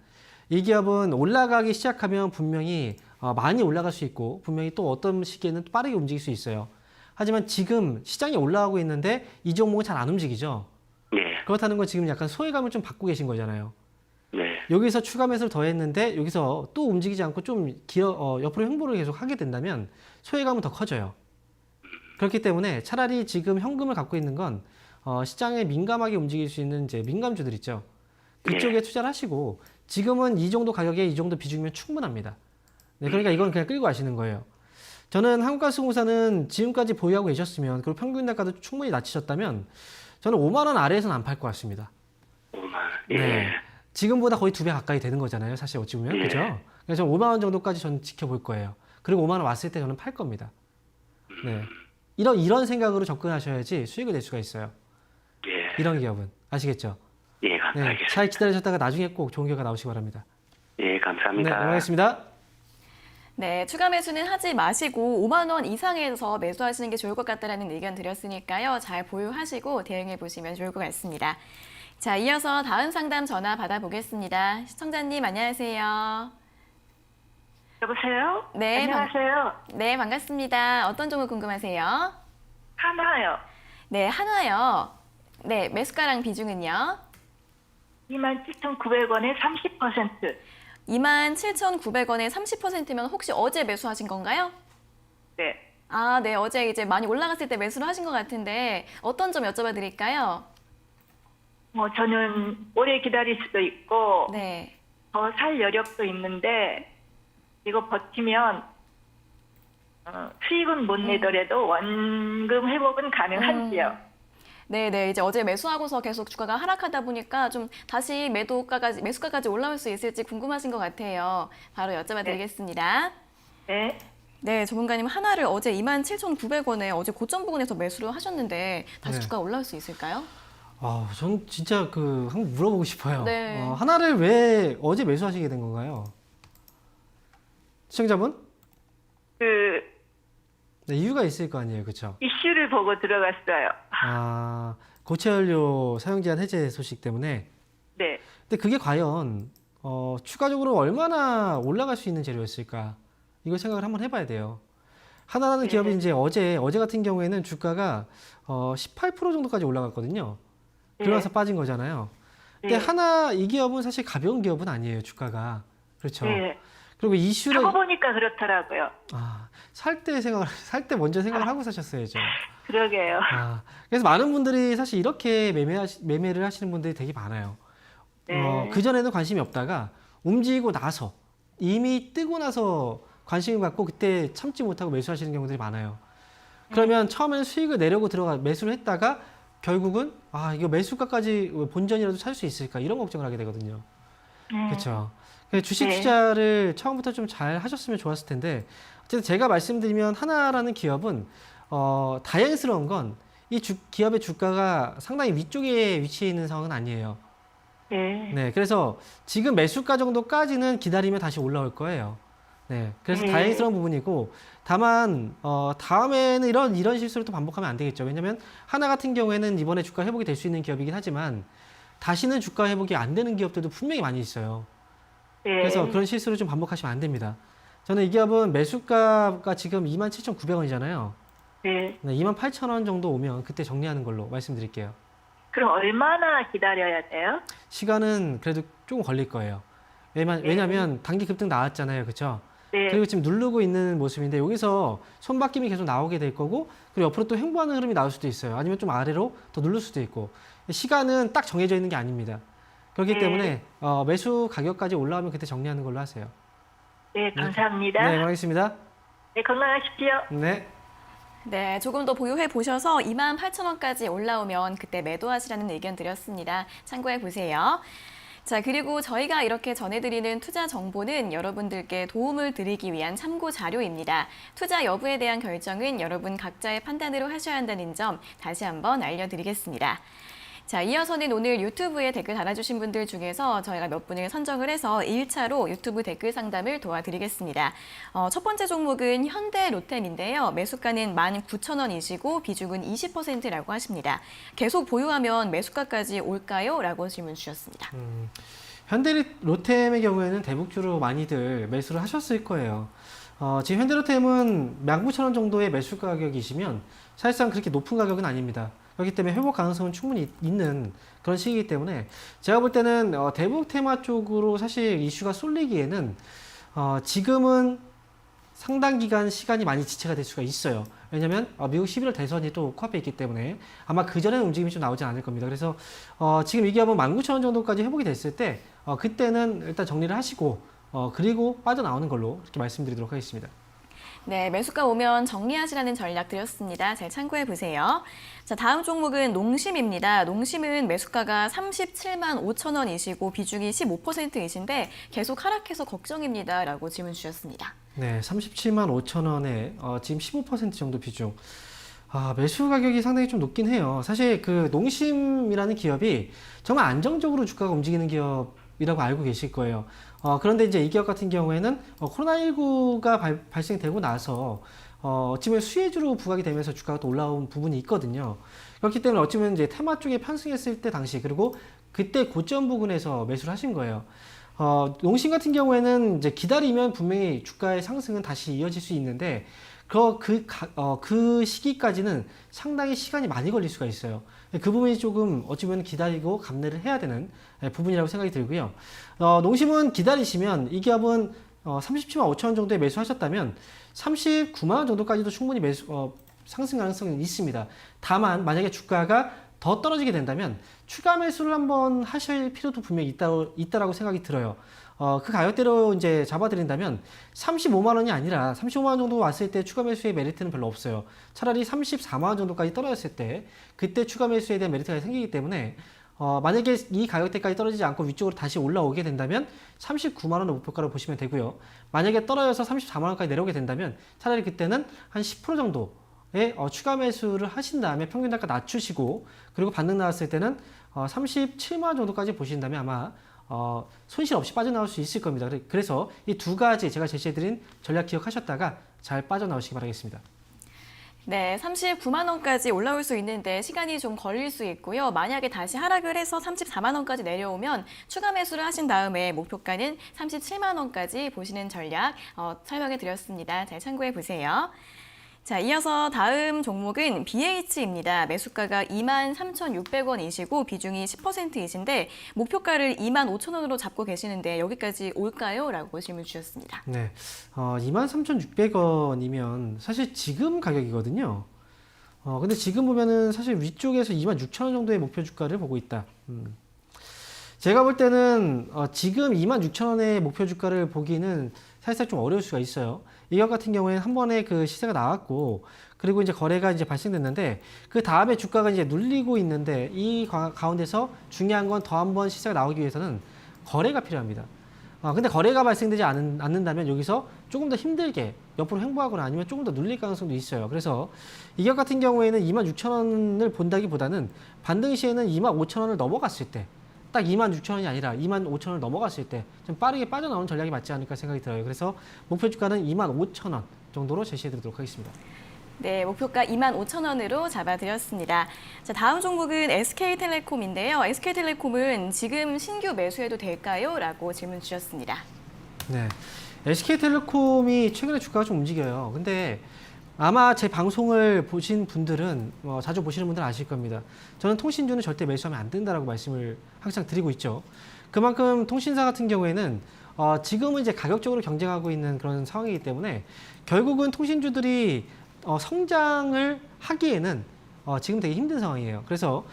이 기업은 올라가기 시작하면 분명히 많이 올라갈 수 있고 분명히 또 어떤 시기에는 또 빠르게 움직일 수 있어요. 하지만 지금 시장이 올라가고 있는데 이 종목은 잘 안 움직이죠. 네. 그렇다는 건 지금 약간 소외감을 좀 받고 계신 거잖아요. 네. 여기서 추가 매수를 더 했는데 여기서 또 움직이지 않고 좀 옆으로 횡보를 계속 하게 된다면 소외감은 더 커져요. 그렇기 때문에 차라리 지금 현금을 갖고 있는 건 시장에 민감하게 움직일 수 있는 이제 민감주들 있죠. 그쪽에 투자를 하시고 지금은 이 정도 가격에 이 정도 비중이면 충분합니다. 네, 그러니까 이건 그냥 끌고 가시는 거예요. 저는 한국가스공사는 지금까지 보유하고 계셨으면 그리고 평균 단가도 충분히 낮추셨다면 저는 5만 원 아래에서는 안 팔 것 같습니다. 5만. 예. 네. 지금보다 거의 2배 가까이 되는 거잖아요. 사실 어찌 보면. 예. 그죠? 그래서 저는 5만 원 정도까지 저는 지켜볼 거예요. 그리고 5만 원 왔을 때 저는 팔 겁니다. 네. 이런 생각으로 접근하셔야지 수익을 낼 수가 있어요. 예. 이런 기업은. 아시겠죠? 예, 네. 알겠습니다. 잘 기다리셨다가 나중에 꼭 좋은 결과 나오시기 바랍니다. 예, 네, 감사합니다. 알겠습니다. 네, 추가 매수는 하지 마시고 5만 원 이상에서 매수하시는 게 좋을 것 같다라는 의견 드렸으니까요. 잘 보유하시고 대응해 보시면 좋을 것 같습니다. 자, 이어서 다음 상담 전화 받아보겠습니다. 시청자님 안녕하세요. 여보세요? 네, 안녕하세요. 네, 반갑습니다. 어떤 종목 궁금하세요? 하나요. 네, 한화요. 네, 매수가랑 비중은요? 27,900원에 30%. 27,900원에 30%면 혹시 어제 매수하신 건가요? 네. 아, 네, 어제 이제 많이 올라갔을 때 매수를 하신 것 같은데 어떤 점 여쭤봐 드릴까요? 저는 오래 기다릴 수도 있고 네. 더 살 여력도 있는데 이거 버티면 수익은 못 내더라도 원금 회복은 가능한지요? 네, 이제 어제 매수하고서 계속 주가가 하락하다 보니까 좀 다시 매수가까지 올라올 수 있을지 궁금하신 것 같아요. 바로 여쭤봐 드리겠습니다. 네. 네, 전문가님 하나를 어제 27,900원에 어제 고점 부근에서 매수를 하셨는데 다시 네. 주가 올라올 수 있을까요? 전 진짜 한번 물어보고 싶어요. 네. 하나를 왜 어제 매수하시게 된 건가요? 시청자분? 네, 이유가 있을 거 아니에요. 그렇죠? 이슈를 보고 들어갔어요. 고체연료 사용 제한 해제 소식 때문에. 네. 근데 그게 과연 추가적으로 얼마나 올라갈 수 있는 재료였을까? 이걸 생각을 한번 해봐야 돼요. 하나라는 기업이 이제 어제 같은 경우에는 주가가 18% 정도까지 올라갔거든요. 그러면서 빠진 거잖아요. 근데 네. 하나 이 기업은 사실 가벼운 기업은 아니에요. 주가가. 그렇죠. 네. 그리고 이슈를 사고 보니까 그렇더라고요. 살 때 먼저 생각을 하고 사셨어야죠. 그러게요. 그래서 많은 분들이 사실 이렇게 매매를 하시는 분들이 되게 많아요. 네. 그전에는 관심이 없다가 움직이고 나서 이미 뜨고 나서 관심을 갖고 그때 참지 못하고 매수하시는 경우들이 많아요. 그러면 처음에는 수익을 내려고 매수를 했다가 결국은 이거 매수가까지 본전이라도 살 수 있을까 이런 걱정을 하게 되거든요. 그렇죠. 주식 네. 투자를 처음부터 좀 잘 하셨으면 좋았을 텐데 어쨌든 제가 말씀드리면 하나라는 기업은 다행스러운 건 이 기업의 주가가 상당히 위쪽에 위치해 있는 상황은 아니에요. 네. 네, 그래서 지금 매수가 정도까지는 기다리면 다시 올라올 거예요. 네, 그래서 네. 다행스러운 부분이고 다만 다음에는 이런 실수를 또 반복하면 안 되겠죠. 왜냐하면 하나 같은 경우에는 이번에 주가 회복이 될 수 있는 기업이긴 하지만 다시는 주가 회복이 안 되는 기업들도 분명히 많이 있어요. 네. 그래서 그런 실수를 좀 반복하시면 안 됩니다. 저는 이 기업은 매수가가 지금 27,900원이잖아요. 네. 네, 28,000원 정도 오면 그때 정리하는 걸로 말씀드릴게요. 그럼 얼마나 기다려야 돼요? 시간은 그래도 조금 걸릴 거예요. 왜냐면 단기 급등 나왔잖아요. 그렇죠? 네. 그리고 지금 누르고 있는 모습인데 여기서 손바뀜이 계속 나오게 될 거고 그리고 옆으로 또 횡보하는 흐름이 나올 수도 있어요. 아니면 좀 아래로 더 누를 수도 있고 시간은 딱 정해져 있는 게 아닙니다. 그렇기 때문에 매수 가격까지 올라오면 그때 정리하는 걸로 하세요. 네, 감사합니다. 네, 알겠습니다. 네, 건강하십시오. 네. 네, 조금 더 보유해 보셔서 28,000원까지 올라오면 그때 매도하시라는 의견 드렸습니다. 참고해 보세요. 자, 그리고 저희가 이렇게 전해드리는 투자 정보는 여러분들께 도움을 드리기 위한 참고 자료입니다. 투자 여부에 대한 결정은 여러분 각자의 판단으로 하셔야 한다는 점 다시 한번 알려드리겠습니다. 자, 이어서는 오늘 유튜브에 댓글 달아주신 분들 중에서 저희가 몇 분을 선정을 해서 1차로 유튜브 댓글 상담을 도와드리겠습니다. 첫 번째 종목은 현대로템인데요. 매수가는 19,000원이시고 비중은 20%라고 하십니다. 계속 보유하면 매수가까지 올까요? 라고 질문 주셨습니다. 현대로템의 경우에는 대북주로 많이들 매수를 하셨을 거예요. 지금 현대로템은 19,000원 정도의 매수 가격이시면 사실상 그렇게 높은 가격은 아닙니다. 그렇기 때문에 회복 가능성은 충분히 있는 그런 시기이기 때문에 제가 볼 때는 대북 테마 쪽으로 사실 이슈가 쏠리기에는 지금은 상당 기간 시간이 많이 지체가 될 수가 있어요. 왜냐하면 미국 11월 대선이 또 코앞에 있기 때문에 아마 그 전에는 움직임이 좀 나오지 않을 겁니다. 그래서 지금 이 기업은 19,000원 정도까지 회복이 됐을 때 그때는 일단 정리를 하시고 그리고 빠져나오는 걸로 이렇게 말씀드리도록 하겠습니다. 네, 매수가 오면 정리하시라는 전략 드렸습니다. 잘 참고해 보세요. 자, 다음 종목은 농심입니다. 농심은 매수가가 37만 5천 원이시고 비중이 15%이신데 계속 하락해서 걱정입니다. 라고 질문 주셨습니다. 네, 37만 5천 원에 지금 15% 정도 비중. 매수 가격이 상당히 좀 높긴 해요. 사실 그 농심이라는 기업이 정말 안정적으로 주가가 움직이는 기업이라고 알고 계실 거예요. 그런데 이제 이 기업 같은 경우에는 코로나19가 발생되고 나서 어찌보면 수혜주로 부각이 되면서 주가가 또 올라온 부분이 있거든요. 그렇기 때문에 어찌보면 이제 테마 쪽에 편승했을 때 당시 그리고 그때 고점 부근에서 매수를 하신 거예요. 농심 같은 경우에는 이제 기다리면 분명히 주가의 상승은 다시 이어질 수 있는데 그 시기까지는 상당히 시간이 많이 걸릴 수가 있어요. 그 부분이 조금 어찌보면 기다리고 감내를 해야 되는 부분이라고 생각이 들고요. 농심은 기다리시면 이 기업은 37만 5천 원 정도에 매수하셨다면 39만 원 정도까지도 충분히 상승 가능성은 있습니다. 다만 만약에 주가가 더 떨어지게 된다면 추가 매수를 한번 하실 필요도 분명히 있다라고 생각이 들어요. 그 가격대로 이제 잡아드린다면 35만 원이 아니라 35만 원 정도 왔을 때 추가 매수의 메리트는 별로 없어요. 차라리 34만 원 정도까지 떨어졌을 때 그때 추가 매수에 대한 메리트가 생기기 때문에 만약에 이 가격대까지 떨어지지 않고 위쪽으로 다시 올라오게 된다면 39만 원의 목표가로 보시면 되고요. 만약에 떨어져서 34만 원까지 내려오게 된다면 차라리 그때는 한 10% 정도의 추가 매수를 하신 다음에 평균 단가 낮추시고 그리고 반등 나왔을 때는 37만 원 정도까지 보신다면 아마 손실 없이 빠져나올 수 있을 겁니다. 그래서 이 두 가지 제가 제시해드린 전략 기억하셨다가 잘 빠져나오시기 바라겠습니다. 네, 39만 원까지 올라올 수 있는데 시간이 좀 걸릴 수 있고요. 만약에 다시 하락을 해서 34만 원까지 내려오면 추가 매수를 하신 다음에 목표가는 37만 원까지 보시는 전략 설명해 드렸습니다. 잘 참고해 보세요. 자, 이어서 다음 종목은 BH입니다. 매수가가 23,600원이시고 비중이 10%이신데 목표가를 25,000원으로 잡고 계시는데 여기까지 올까요? 라고 질문 주셨습니다. 네, 23,600원이면 사실 지금 가격이거든요. 근데 지금 보면은 사실 위쪽에서 26,000원 정도의 목표 주가를 보고 있다. 제가 볼 때는 지금 26,000원의 목표 주가를 보기는 사실상 좀 어려울 수가 있어요. 이 기업 같은 경우에는 한 번에 그 시세가 나왔고 그리고 이제 거래가 이제 발생됐는데 그 다음에 주가가 이제 눌리고 있는데 이 가운데서 중요한 건 더 한 번 시세가 나오기 위해서는 거래가 필요합니다. 근데 거래가 발생되지 않는다면 여기서 조금 더 힘들게 옆으로 횡보하거나 아니면 조금 더 눌릴 가능성도 있어요. 그래서 이 기업 같은 경우에는 26,000원을 본다기보다는 반등 시에는 25,000원을 넘어갔을 때 딱 26,000원이 아니라 25,000원을 넘어갔을 때 좀 빠르게 빠져나오는 전략이 맞지 않을까 생각이 들어요. 그래서 목표 주가는 25,000원 정도로 제시해드리도록 하겠습니다. 네, 목표가 25,000원으로 잡아드렸습니다. 자, 다음 종목은 SK텔레콤인데요. SK텔레콤은 지금 신규 매수해도 될까요? 라고 질문 주셨습니다. 네, SK텔레콤이 최근에 주가가 좀 움직여요. 근데 아마 제 방송을 보신 분들은 자주 보시는 분들은 아실 겁니다. 저는 통신주는 절대 매수하면 안 된다라고 말씀을 항상 드리고 있죠. 그만큼 통신사 같은 경우에는 지금은 이제 가격적으로 경쟁하고 있는 그런 상황이기 때문에 결국은 통신주들이 성장을 하기에는 지금 되게 힘든 상황이에요. 그래서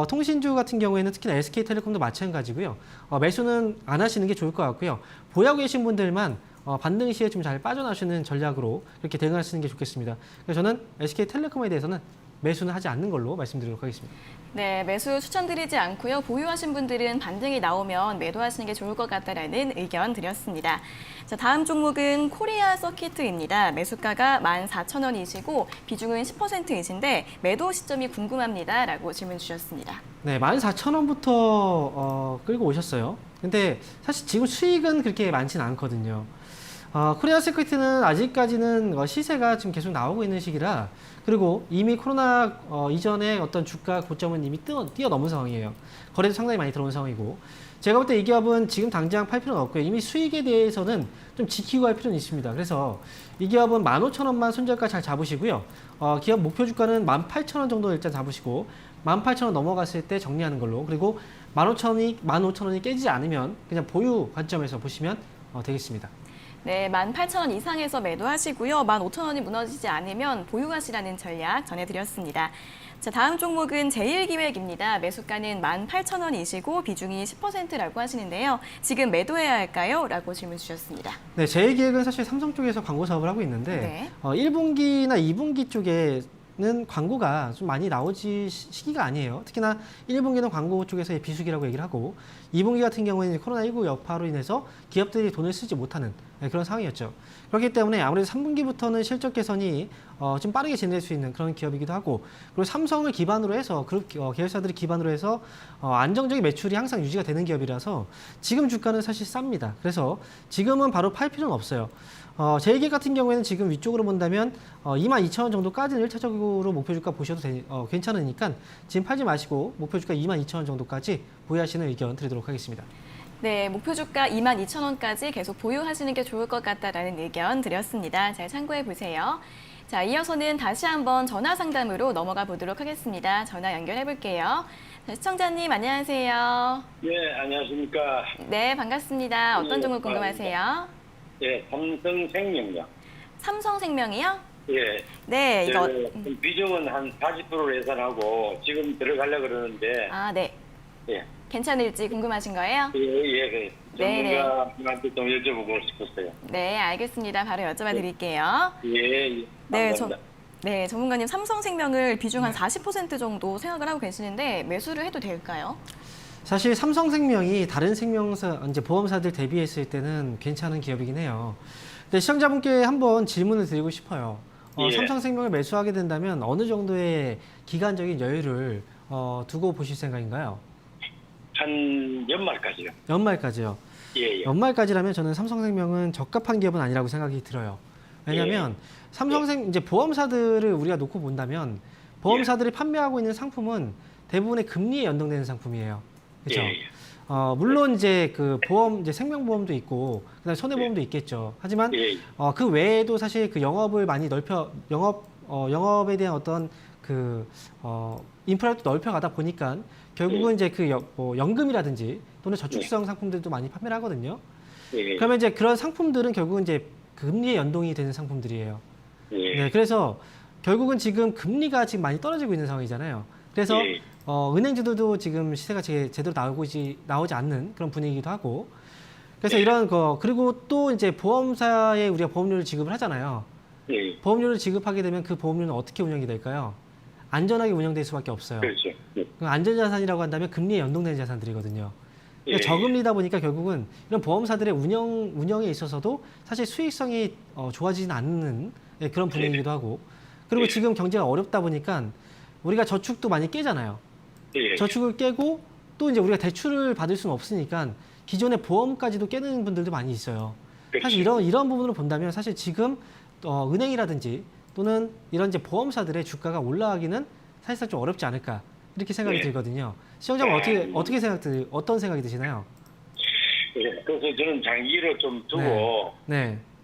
통신주 같은 경우에는 특히나 SK텔레콤도 마찬가지고요. 매수는 안 하시는 게 좋을 것 같고요. 보유하고 계신 분들만 반등 시에 좀 잘 빠져나오시는 전략으로 그렇게 대응하시는 게 좋겠습니다. 그래서 저는 SK텔레콤에 대해서는 매수는 하지 않는 걸로 말씀드리도록 하겠습니다. 네, 매수 추천드리지 않고요. 보유하신 분들은 반등이 나오면 매도하시는 게 좋을 것 같다라는 의견 드렸습니다. 자, 다음 종목은 코리아 서키트입니다. 매수가가 14,000원이시고 비중은 10%이신데 매도 시점이 궁금합니다라고 질문 주셨습니다. 네, 14,000원부터 끌고 오셨어요. 근데 사실 지금 수익은 그렇게 많지는 않거든요. 코리아 서키트는 아직까지는 시세가 지금 계속 나오고 있는 시기라 그리고 이미 코로나 이전에 어떤 주가 고점은 이미 뛰어넘은 상황이에요. 거래도 상당히 많이 들어온 상황이고 제가 볼 때 이 기업은 지금 당장 팔 필요는 없고요. 이미 수익에 대해서는 좀 지키고 할 필요는 있습니다. 그래서 이 기업은 15,000원만 손절가 잘 잡으시고요. 기업 목표 주가는 18,000원 정도 일단 잡으시고 18,000원 넘어갔을 때 정리하는 걸로 그리고 15,000원이 깨지지 않으면 그냥 보유 관점에서 보시면 되겠습니다. 네, 18,000원 이상에서 매도하시고요. 15,000원이 무너지지 않으면 보유하시라는 전략 전해드렸습니다. 자, 다음 종목은 제일기획입니다. 매수가는 18,000원이시고 비중이 10%라고 하시는데요. 지금 매도해야 할까요? 라고 질문 주셨습니다. 네, 제일기획은 사실 삼성 쪽에서 광고 사업을 하고 있는데 네. 1분기나 2분기 쪽에는 광고가 좀 많이 나오지 시기가 아니에요. 특히나 1분기는 광고 쪽에서의 비수기라고 얘기를 하고 2분기 같은 경우에는 코로나19 여파로 인해서 기업들이 돈을 쓰지 못하는 그런 상황이었죠. 그렇기 때문에 아무래도 3분기부터는 실적 개선이 좀 빠르게 진행될 수 있는 그런 기업이기도 하고 그리고 삼성을 기반으로 해서 그룹 계열사들을 기반으로 해서 안정적인 매출이 항상 유지가 되는 기업이라서 지금 주가는 사실 쌉니다. 그래서 지금은 바로 팔 필요는 없어요. 제일기획 같은 경우에는 지금 위쪽으로 본다면 22,000원 정도까지는 1차적으로 목표 주가 보셔도 괜찮으니까 지금 팔지 마시고 목표 주가 22,000원 정도까지 보유하시는 의견 드리도록 하겠습니다. 네, 목표 주가 22,000원까지 계속 보유하시는 게 좋을 것 같다라는 의견 드렸습니다. 잘 참고해 보세요. 자, 이어서는 다시 한번 전화 상담으로 넘어가 보도록 하겠습니다. 전화 연결해 볼게요. 자, 시청자님 안녕하세요. 네, 안녕하십니까. 네, 반갑습니다. 어떤 종목 궁금하세요? 예, 삼성생명요. 삼성생명이요? 예. 네, 이거 비중은 한 40% 예산하고 지금 들어가려고 그러는데. 네. 예. 괜찮을지 궁금하신 거예요? 예. 전문가한테 좀 여쭤보고 싶었어요. 네, 알겠습니다. 바로 여쭤봐 드릴게요. 예. 네, 전문가님 삼성생명을 비중 한 40% 정도 생각을 하고 계시는데 매수를 해도 될까요? 사실 삼성생명이 다른 생명사, 이제 보험사들 대비했을 때는 괜찮은 기업이긴 해요. 근데 시청자분께 한번 질문을 드리고 싶어요. 예. 삼성생명을 매수하게 된다면 어느 정도의 기간적인 여유를 두고 보실 생각인가요? 한 연말까지요. 연말까지요. 예. 연말까지라면 저는 삼성생명은 적합한 기업은 아니라고 생각이 들어요. 왜냐하면 이제 보험사들을 우리가 놓고 본다면 보험사들이 판매하고 있는 상품은 대부분의 금리에 연동되는 상품이에요. 그렇죠? 물론 이제 그 보험, 이제 생명보험도 있고 그다음에 손해보험도 있겠죠. 하지만 그 외에도 사실 그 영업을 많이 영업에 대한 어떤 그 인프라를 또 넓혀가다 보니까 결국은 이제 그 연금이라든지 또는 저축성 상품들도 많이 판매를 하거든요. 그러면 이제 그런 상품들은 결국은 이제 금리에 연동이 되는 상품들이에요. 네, 그래서 결국은 지금 금리가 지금 많이 떨어지고 있는 상황이잖아요. 그래서 은행주들도 지금 시세가 제대로 나오지 않는 그런 분위기이기도 하고 그래서 이런 거 그리고 또 이제 보험사에 우리가 보험료를 지급을 하잖아요. 보험료를 지급하게 되면 그 보험료는 어떻게 운영이 될까요? 안전하게 운영될 수밖에 없어요. 그렇죠. 안전자산이라고 한다면 금리에 연동되는 자산들이거든요. 그러니까 저금리다 보니까 결국은 이런 보험사들의 운영에 있어서도 사실 수익성이 좋아지진 않는 그런 분위기이기도 하고 그리고 지금 경제가 어렵다 보니까 우리가 저축도 많이 깨잖아요. 저축을 깨고 또 이제 우리가 대출을 받을 수는 없으니까 기존의 보험까지도 깨는 분들도 많이 있어요. 사실 이런 부분으로 본다면 사실 지금 은행이라든지 또는 이런 이제 보험사들의 주가가 올라가기는 사실상 좀 어렵지 않을까 이렇게 생각이 들거든요. 시청자분 어떤 생각이 드시나요? 그래서 저는 장기로 좀 두고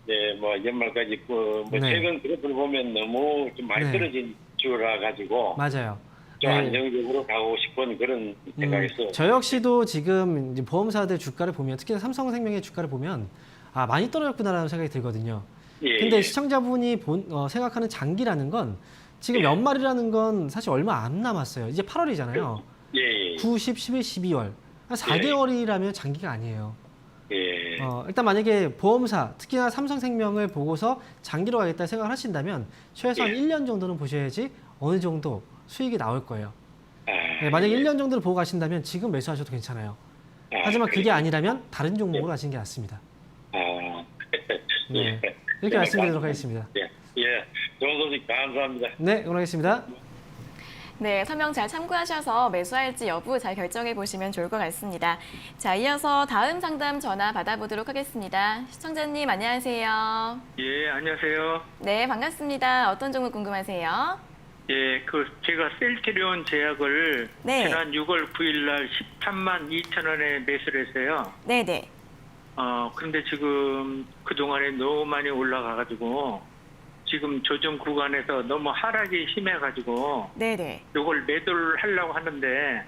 이제 뭐 연말까지 뭐 네. 최근 그래프를 보면 너무 좀 많이 네. 떨어진 주라 가지고 맞아요. 좀 네. 안정적으로 가고 싶은 그런 생각이었어요. 저 역시도 지금 이제 보험사들 주가를 보면 특히 삼성생명의 주가를 보면 아 많이 떨어졌구나라는 생각이 들거든요. 예, 근데 예. 시청자분이 생각하는 장기라는 건 지금 연말이라는 건 사실 얼마 안 남았어요. 이제 8월이잖아요. 예, 예. 9, 10, 11, 12월. 한 4개월이라면 장기가 아니에요. 예. 일단 만약에 보험사, 특히나 삼성생명을 보고서 장기로 가겠다 생각을 하신다면 최소한 예. 1년 정도는 보셔야지 어느 정도 수익이 나올 거예요. 아, 네, 만약에 1년 정도를 보고 가신다면 지금 매수하셔도 괜찮아요. 하지만 그게 아니라면 다른 종목으로 하시는 게 낫습니다. 아. 네. 이렇게 말씀드리도록 하겠습니다. 예, 예. 좋은 소식 감사합니다. 네, 응원하겠습니다. 네, 설명 잘 참고하셔서 매수할지 여부 잘 결정해 보시면 좋을 것 같습니다. 자, 이어서 다음 상담 전화 받아보도록 하겠습니다. 시청자님 안녕하세요. 예, 안녕하세요. 네, 반갑습니다. 어떤 종목 궁금하세요? 예, 제가 셀트리온 제약을 네. 지난 6월 9일 날 13만 2천 원에 매수를 했어요. 네네. 근데 지금 그동안에 너무 많이 올라가가지고 지금 조정 구간에서 너무 하락이 심해가지고 네네. 이걸 매도를 하려고 하는데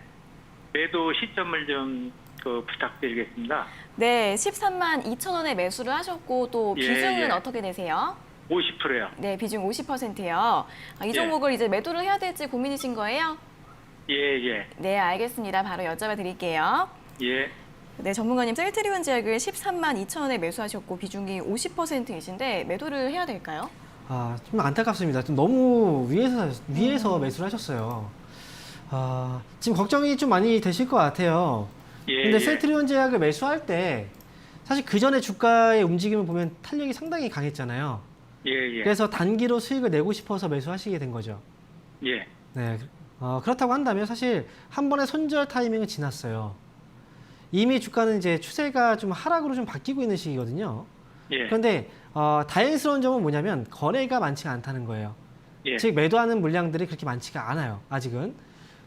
매도 시점을 좀 부탁드리겠습니다. 네, 13만 2천 원에 매수를 하셨고 또 예, 비중은 예. 어떻게 되세요? 50%요. 네, 비중 50%요. 이 종목을 이제 매도를 해야 될지 고민이신 거예요? 예, 예, 네, 알겠습니다. 바로 여쭤봐 드릴게요. 예. 네, 전문가님 셀트리온 제약을 13만 2천 원에 매수하셨고 비중이 50%이신데 매도를 해야 될까요? 좀 안타깝습니다. 좀 너무 위에서 매수를 하셨어요. 지금 걱정이 좀 많이 되실 것 같아요. 예, 근데 예. 셀트리온 제약을 매수할 때 사실 그 전에 주가의 움직임을 보면 탄력이 상당히 강했잖아요. 예, 예. 그래서 단기로 수익을 내고 싶어서 매수하시게 된 거죠. 예. 네, 그렇다고 한다면 사실 한 번의 손절 타이밍은 지났어요. 이미 주가는 이제 추세가 좀 하락으로 좀 바뀌고 있는 시기거든요. 예. 그런데 다행스러운 점은 뭐냐면 거래가 많지가 않다는 거예요. 예. 즉 매도하는 물량들이 그렇게 많지가 않아요. 아직은.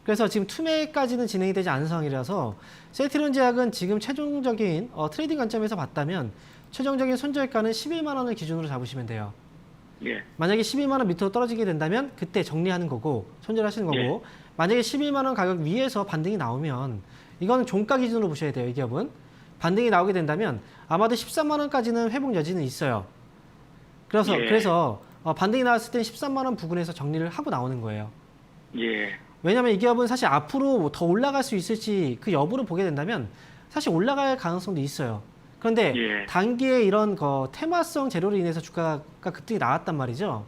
그래서 지금 투매까지는 진행이 되지 않은 상황이라서 셀트리온 제약은 지금 최종적인 트레이딩 관점에서 봤다면 최종적인 손절가는 11만 원을 기준으로 잡으시면 돼요. 예. 만약에 12만 원 밑으로 떨어지게 된다면 그때 정리하는 거고 손절하시는 거고 만약에 12만 원 가격 위에서 반등이 나오면 이거는 종가 기준으로 보셔야 돼요. 이 기업은. 반등이 나오게 된다면 아마도 13만 원까지는 회복 여지는 있어요. 그래서 반등이 나왔을 때 13만 원 부근에서 정리를 하고 나오는 거예요. 예. 왜냐하면 이 기업은 사실 앞으로 더 올라갈 수 있을지 그 여부를 보게 된다면 사실 올라갈 가능성도 있어요. 그런데 예. 단기에 이런 테마성 재료로 인해서 주가가 급등이 나왔단 말이죠.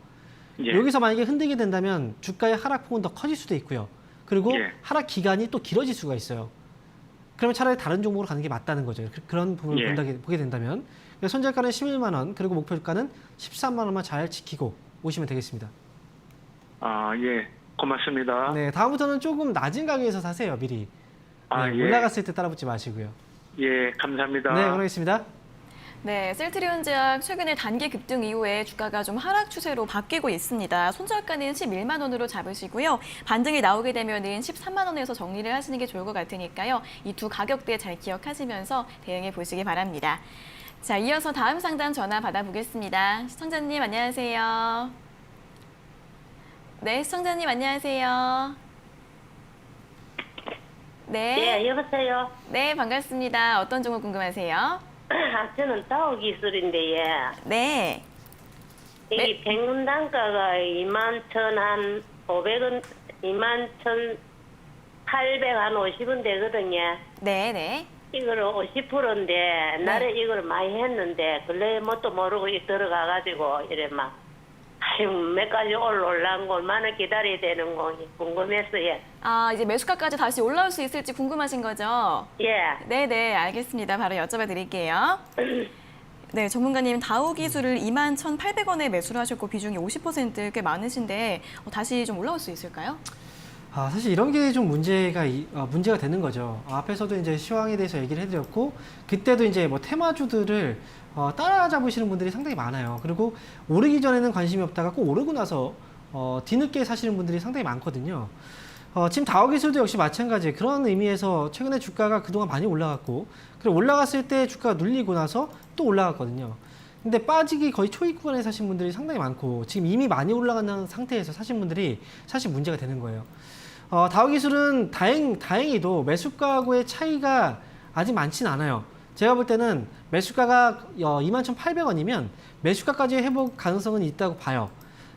예. 여기서 만약에 흔들게 된다면 주가의 하락폭은 더 커질 수도 있고요. 그리고 예. 하락 기간이 또 길어질 수가 있어요. 그러면 차라리 다른 종목으로 가는 게 맞다는 거죠. 그런 부분을 예. 보게 된다면 손절가는 11만 원 그리고 목표가는 13만 원만 잘 지키고 오시면 되겠습니다. 예. 고맙습니다. 네, 다음부터는 조금 낮은 가격에서 사세요, 미리. 네, 예. 올라갔을 때 따라붙지 마시고요. 예, 감사합니다. 네, 응원하겠습니다. 네, 셀트리온 제약 최근에 단기 급등 이후에 주가가 좀 하락 추세로 바뀌고 있습니다. 손절가는 11만 원으로 잡으시고요. 반등이 나오게 되면은 13만 원에서 정리를 하시는 게 좋을 것 같으니까요. 이 두 가격대 잘 기억하시면서 대응해 보시기 바랍니다. 자, 이어서 다음 상담 전화 받아보겠습니다. 시청자님 안녕하세요. 네, 시청자님 안녕하세요. 네. 예, 여보세요. 네, 반갑습니다. 어떤 종목 궁금하세요? 저는 다우 기술인데, 예. 네. 여기 백문 단가가 21,500원, 21,850원 되거든요. 네네. 이거를 50%인데, 나를 이걸 많이 했는데, 근래 뭣도 모르고 들어가가지고, 이래 막, 몇 가지 올라온 거 얼마나 기다려야 되는 거 궁금했어요. 이제 매수가까지 다시 올라올 수 있을지 궁금하신 거죠? 예. 네네, 알겠습니다. 바로 여쭤봐 드릴게요. 네, 전문가님 다우 기술을 21,800원에 매수를 하셨고 비중이 50% 꽤 많으신데 다시 좀 올라올 수 있을까요? 사실 이런 게 좀 문제가 되는 거죠. 앞에서도 이제 시황에 대해서 얘기를 해드렸고, 그때도 이제 테마주들을 따라잡으시는 분들이 상당히 많아요. 그리고 오르기 전에는 관심이 없다가 꼭 오르고 나서 뒤늦게 사시는 분들이 상당히 많거든요. 지금 다우기술도 역시 마찬가지. 그런 의미에서 최근에 주가가 그동안 많이 올라갔고, 그리고 올라갔을 때 주가가 눌리고 나서 또 올라갔거든요. 근데 빠지기 거의 초입 구간에 사신 분들이 상당히 많고 지금 이미 많이 올라가는 상태에서 사신 분들이 사실 문제가 되는 거예요. 다우기술은 다행히도 매수가하고의 차이가 아직 많지는 않아요. 제가 볼 때는 매수가가 21,800원이면 매수가까지 회복 가능성은 있다고 봐요.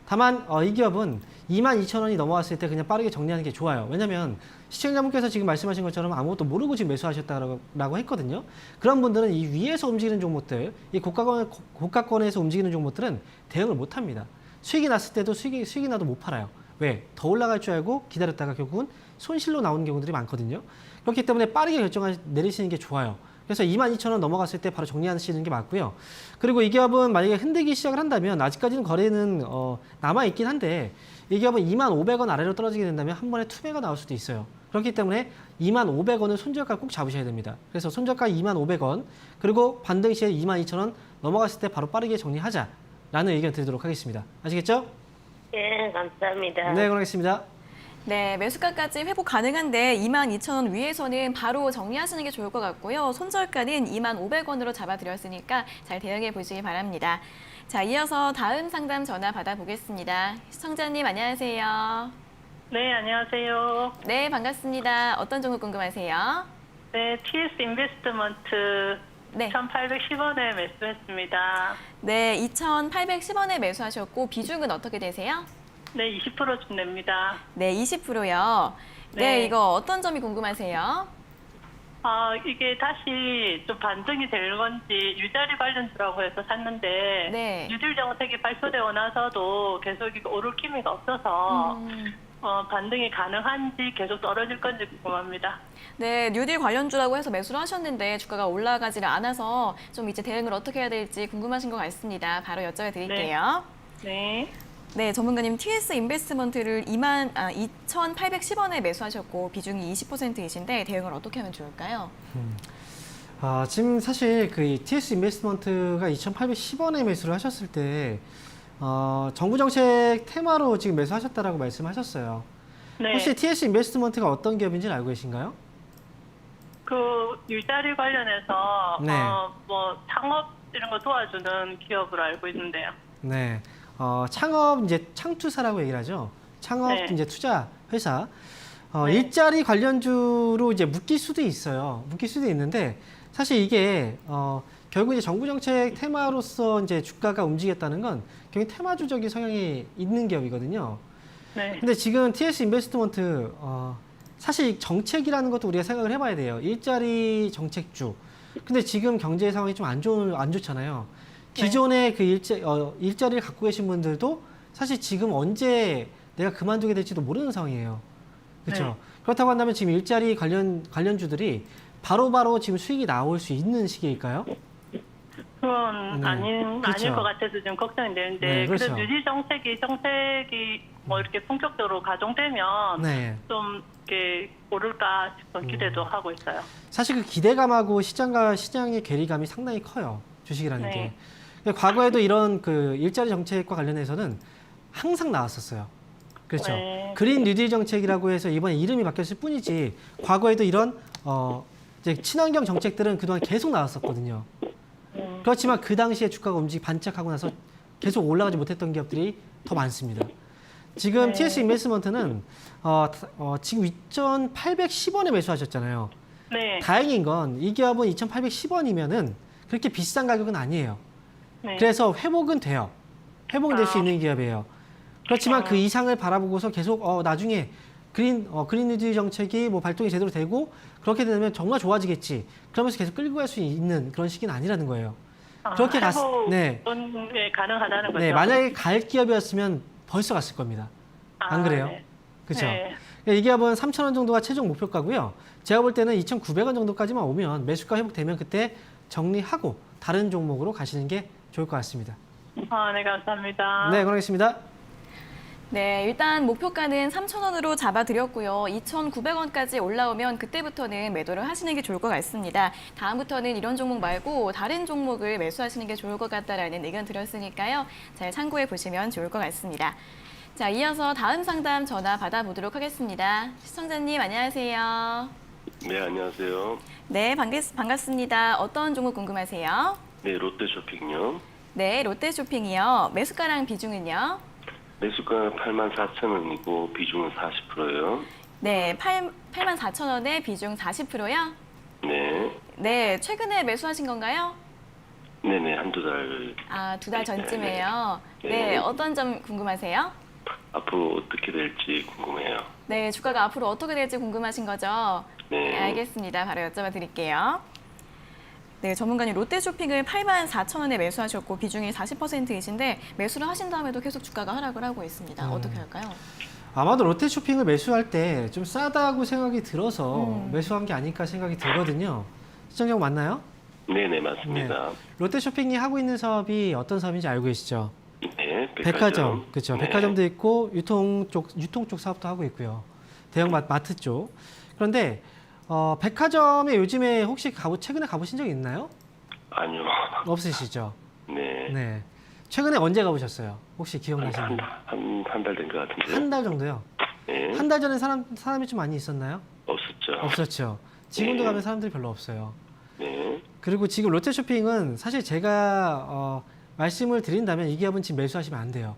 다만 이 기업은 22,000원이 넘어갔을 때 그냥 빠르게 정리하는 게 좋아요. 왜냐면 시청자분께서 지금 말씀하신 것처럼 아무것도 모르고 지금 매수하셨다라고 했거든요. 그런 분들은 이 위에서 움직이는 종목들, 이 고가권에서 움직이는 종목들은 대응을 못 합니다. 수익이 났을 때도 수익이 나도 못 팔아요. 왜? 더 올라갈 줄 알고 기다렸다가 결국은 손실로 나오는 경우들이 많거든요. 그렇기 때문에 빠르게 결정을 내리시는 게 좋아요. 그래서 22,000원 넘어갔을 때 바로 정리하시는 게 맞고요. 그리고 이 기업은 만약에 흔들기 시작을 한다면 아직까지는 거래는 남아있긴 한데 이 기업은 25,000원 아래로 떨어지게 된다면 한 번에 투매가 나올 수도 있어요. 그렇기 때문에 25,000원을 손절가 꼭 잡으셔야 됩니다. 그래서 손절가 25,000원 그리고 반등 시에 22,000원 넘어갔을 때 바로 빠르게 정리하자라는 의견 드리도록 하겠습니다. 아시겠죠? 예, 감사합니다. 네, 그렇겠습니다. 네, 매수가까지 회복 가능한데 22,000원 위에서는 바로 정리하시는 게 좋을 것 같고요. 손절가는 25,000원으로 잡아드렸으니까 잘 대응해 보시기 바랍니다. 자, 이어서 다음 상담 전화 받아보겠습니다. 시청자님 안녕하세요. 네, 안녕하세요. 네, 반갑습니다. 어떤 종목 궁금하세요? 네, TS 인베스트먼트 네. 1,810원에 매수했습니다. 네, 2,810원에 매수하셨고 비중은 어떻게 되세요? 네, 20%좀 냅니다. 네, 20%요. 네, 네. 이거 어떤 점이 궁금하세요? 이게 다시 좀 반등이 될 건지 유자리 관련주라고 해서 샀는데 네. 뉴딜 정책이 발표되고 나서도 계속 이거 오를 기미가 없어서 반등이 가능한지 계속 떨어질 건지 궁금합니다. 네, 뉴딜 관련주라고 해서 매수를 하셨는데 주가가 올라가지를 않아서 좀 이제 대응을 어떻게 해야 될지 궁금하신 것 같습니다. 바로 여쭤드릴게요. 네. 네, 전문가님 TS 인베스트먼트를 2,810원에 매수하셨고 비중이 20%이신데 대응을 어떻게 하면 좋을까요? 지금 사실 그 TS 인베스트먼트가 2,810원에 매수를 하셨을 때 정부 정책 테마로 지금 매수하셨다라고 말씀하셨어요. 네. 혹시 TS 인베스트먼트가 어떤 기업인지 알고 계신가요? 그 일자리 관련해서 네. 뭐 창업 이런 거 도와주는 기업으로 알고 있는데요. 네. 창업 이제 창투사라고 얘기를 하죠. 창업 네. 이제 투자 회사. 네. 일자리 관련주로 이제 묶일 수도 있어요. 묶일 수도 있는데 사실 이게 결국 이제 정부 정책 테마로서 이제 주가가 움직였다는 건 결국 테마주적인 성향이 있는 기업이거든요. 네. 근데 지금 TS 인베스트먼트 사실 정책이라는 것도 우리가 생각을 해봐야 돼요. 일자리 정책주. 근데 지금 경제 상황이 좀 안 좋잖아요. 기존의 그 일자리를 갖고 계신 분들도 사실 지금 언제 내가 그만두게 될지도 모르는 상황이에요. 그렇죠? 네. 그렇다고 한다면 지금 일자리 관련주들이 바로바로 지금 수익이 나올 수 있는 시기일까요? 그건 네. 아닐 그렇죠. 것 같아서 좀 걱정이 되는데 네, 그렇죠. 그래도 뉴딜 정책이 뭐 이렇게 본격적으로 가동되면 네. 좀 이렇게 오를까 싶은 기대도 하고 있어요. 사실 그 기대감하고 시장의 괴리감이 상당히 커요. 주식이라는 네. 게. 근데 과거에도 이런 그 일자리 정책과 관련해서는 항상 나왔었어요. 그렇죠. 네. 그린 뉴딜 정책이라고 해서 이번에 이름이 바뀌었을 뿐이지 과거에도 이런 이제 친환경 정책들은 그동안 계속 나왔었거든요. 그렇지만 그 당시에 주가가 반짝하고 나서 계속 올라가지 못했던 기업들이 더 많습니다. 지금 네. TS 인베스트먼트는 지금 2,810원에 매수하셨잖아요. 네. 다행인 건 이 기업은 2,810원이면은 그렇게 비싼 가격은 아니에요. 네. 그래서 회복은 돼요. 회복은 될 수 있는 기업이에요. 그렇지만 그 이상을 바라보고서 계속 나중에 그린 뉴딜 정책이 뭐 발동이 제대로 되고 그렇게 되면 정말 좋아지겠지. 그러면서 계속 끌고 갈 수 있는 그런 시기는 아니라는 거예요. 그렇게 네. 가능하다는 거죠. 네, 만약에 갈 기업이었으면 벌써 갔을 겁니다. 안 그래요? 네. 그렇죠. 네. 이 기업은 3,000원 정도가 최종 목표가고요. 제가 볼 때는 2,900원 정도까지만 오면 매수가 회복되면 그때 정리하고 다른 종목으로 가시는 게 좋을 것 같습니다. 네, 감사합니다. 네, 그러겠습니다. 네, 일단 목표가는 3,000원으로 잡아드렸고요. 2,900원까지 올라오면 그때부터는 매도를 하시는 게 좋을 것 같습니다. 다음부터는 이런 종목 말고 다른 종목을 매수하시는 게 좋을 것 같다라는 의견 드렸으니까요. 잘 참고해 보시면 좋을 것 같습니다. 자, 이어서 다음 상담 전화 받아보도록 하겠습니다. 시청자님 안녕하세요. 네, 안녕하세요. 네, 반갑습니다. 어떤 종목 궁금하세요? 네, 롯데쇼핑요. 네, 롯데쇼핑이요. 매수가랑 비중은요? 매수가 84,000원이고 비중은 40%예요. 네, 84,000원에 비중 40%요? 네. 네, 최근에 매수하신 건가요? 네네, 한두 달. 아, 2달 전쯤에요. 네. 네, 어떤 점 궁금하세요? 앞으로 어떻게 될지 궁금해요. 네, 주가가 앞으로 어떻게 될지 궁금하신 거죠? 네. 알겠습니다. 바로 여쭤봐 드릴게요. 네, 전문가님 롯데쇼핑을 84,000원에 매수하셨고 비중이 40%이신데 매수를 하신 다음에도 계속 주가가 하락을 하고 있습니다. 어떻게 할까요? 아마도 롯데쇼핑을 매수할 때 좀 싸다고 생각이 들어서 매수한 게 아닐까 생각이 들거든요. 시청자 맞나요? 네네, 맞습니다. 네. 롯데쇼핑이 하고 있는 사업이 어떤 사업인지 알고 계시죠? 네, 백화점, 그렇죠. 네. 백화점도 있고 유통 쪽 사업도 하고 있고요. 대형 마트 쪽. 그런데 백화점에 요즘에 혹시 최근에 가보신 적 있나요? 아니요. 없으시죠? 네. 네. 최근에 언제 가보셨어요? 혹시 기억나시나요? 한 달 된 것 같은데요. 한 달 정도요? 네. 한 달 전에 사람이 좀 많이 있었나요? 없었죠. 없었죠. 지금도 네. 가면 사람들이 별로 없어요. 네. 그리고 지금 롯데쇼핑은 사실 제가 말씀을 드린다면 이 기업은 지금 매수하시면 안 돼요.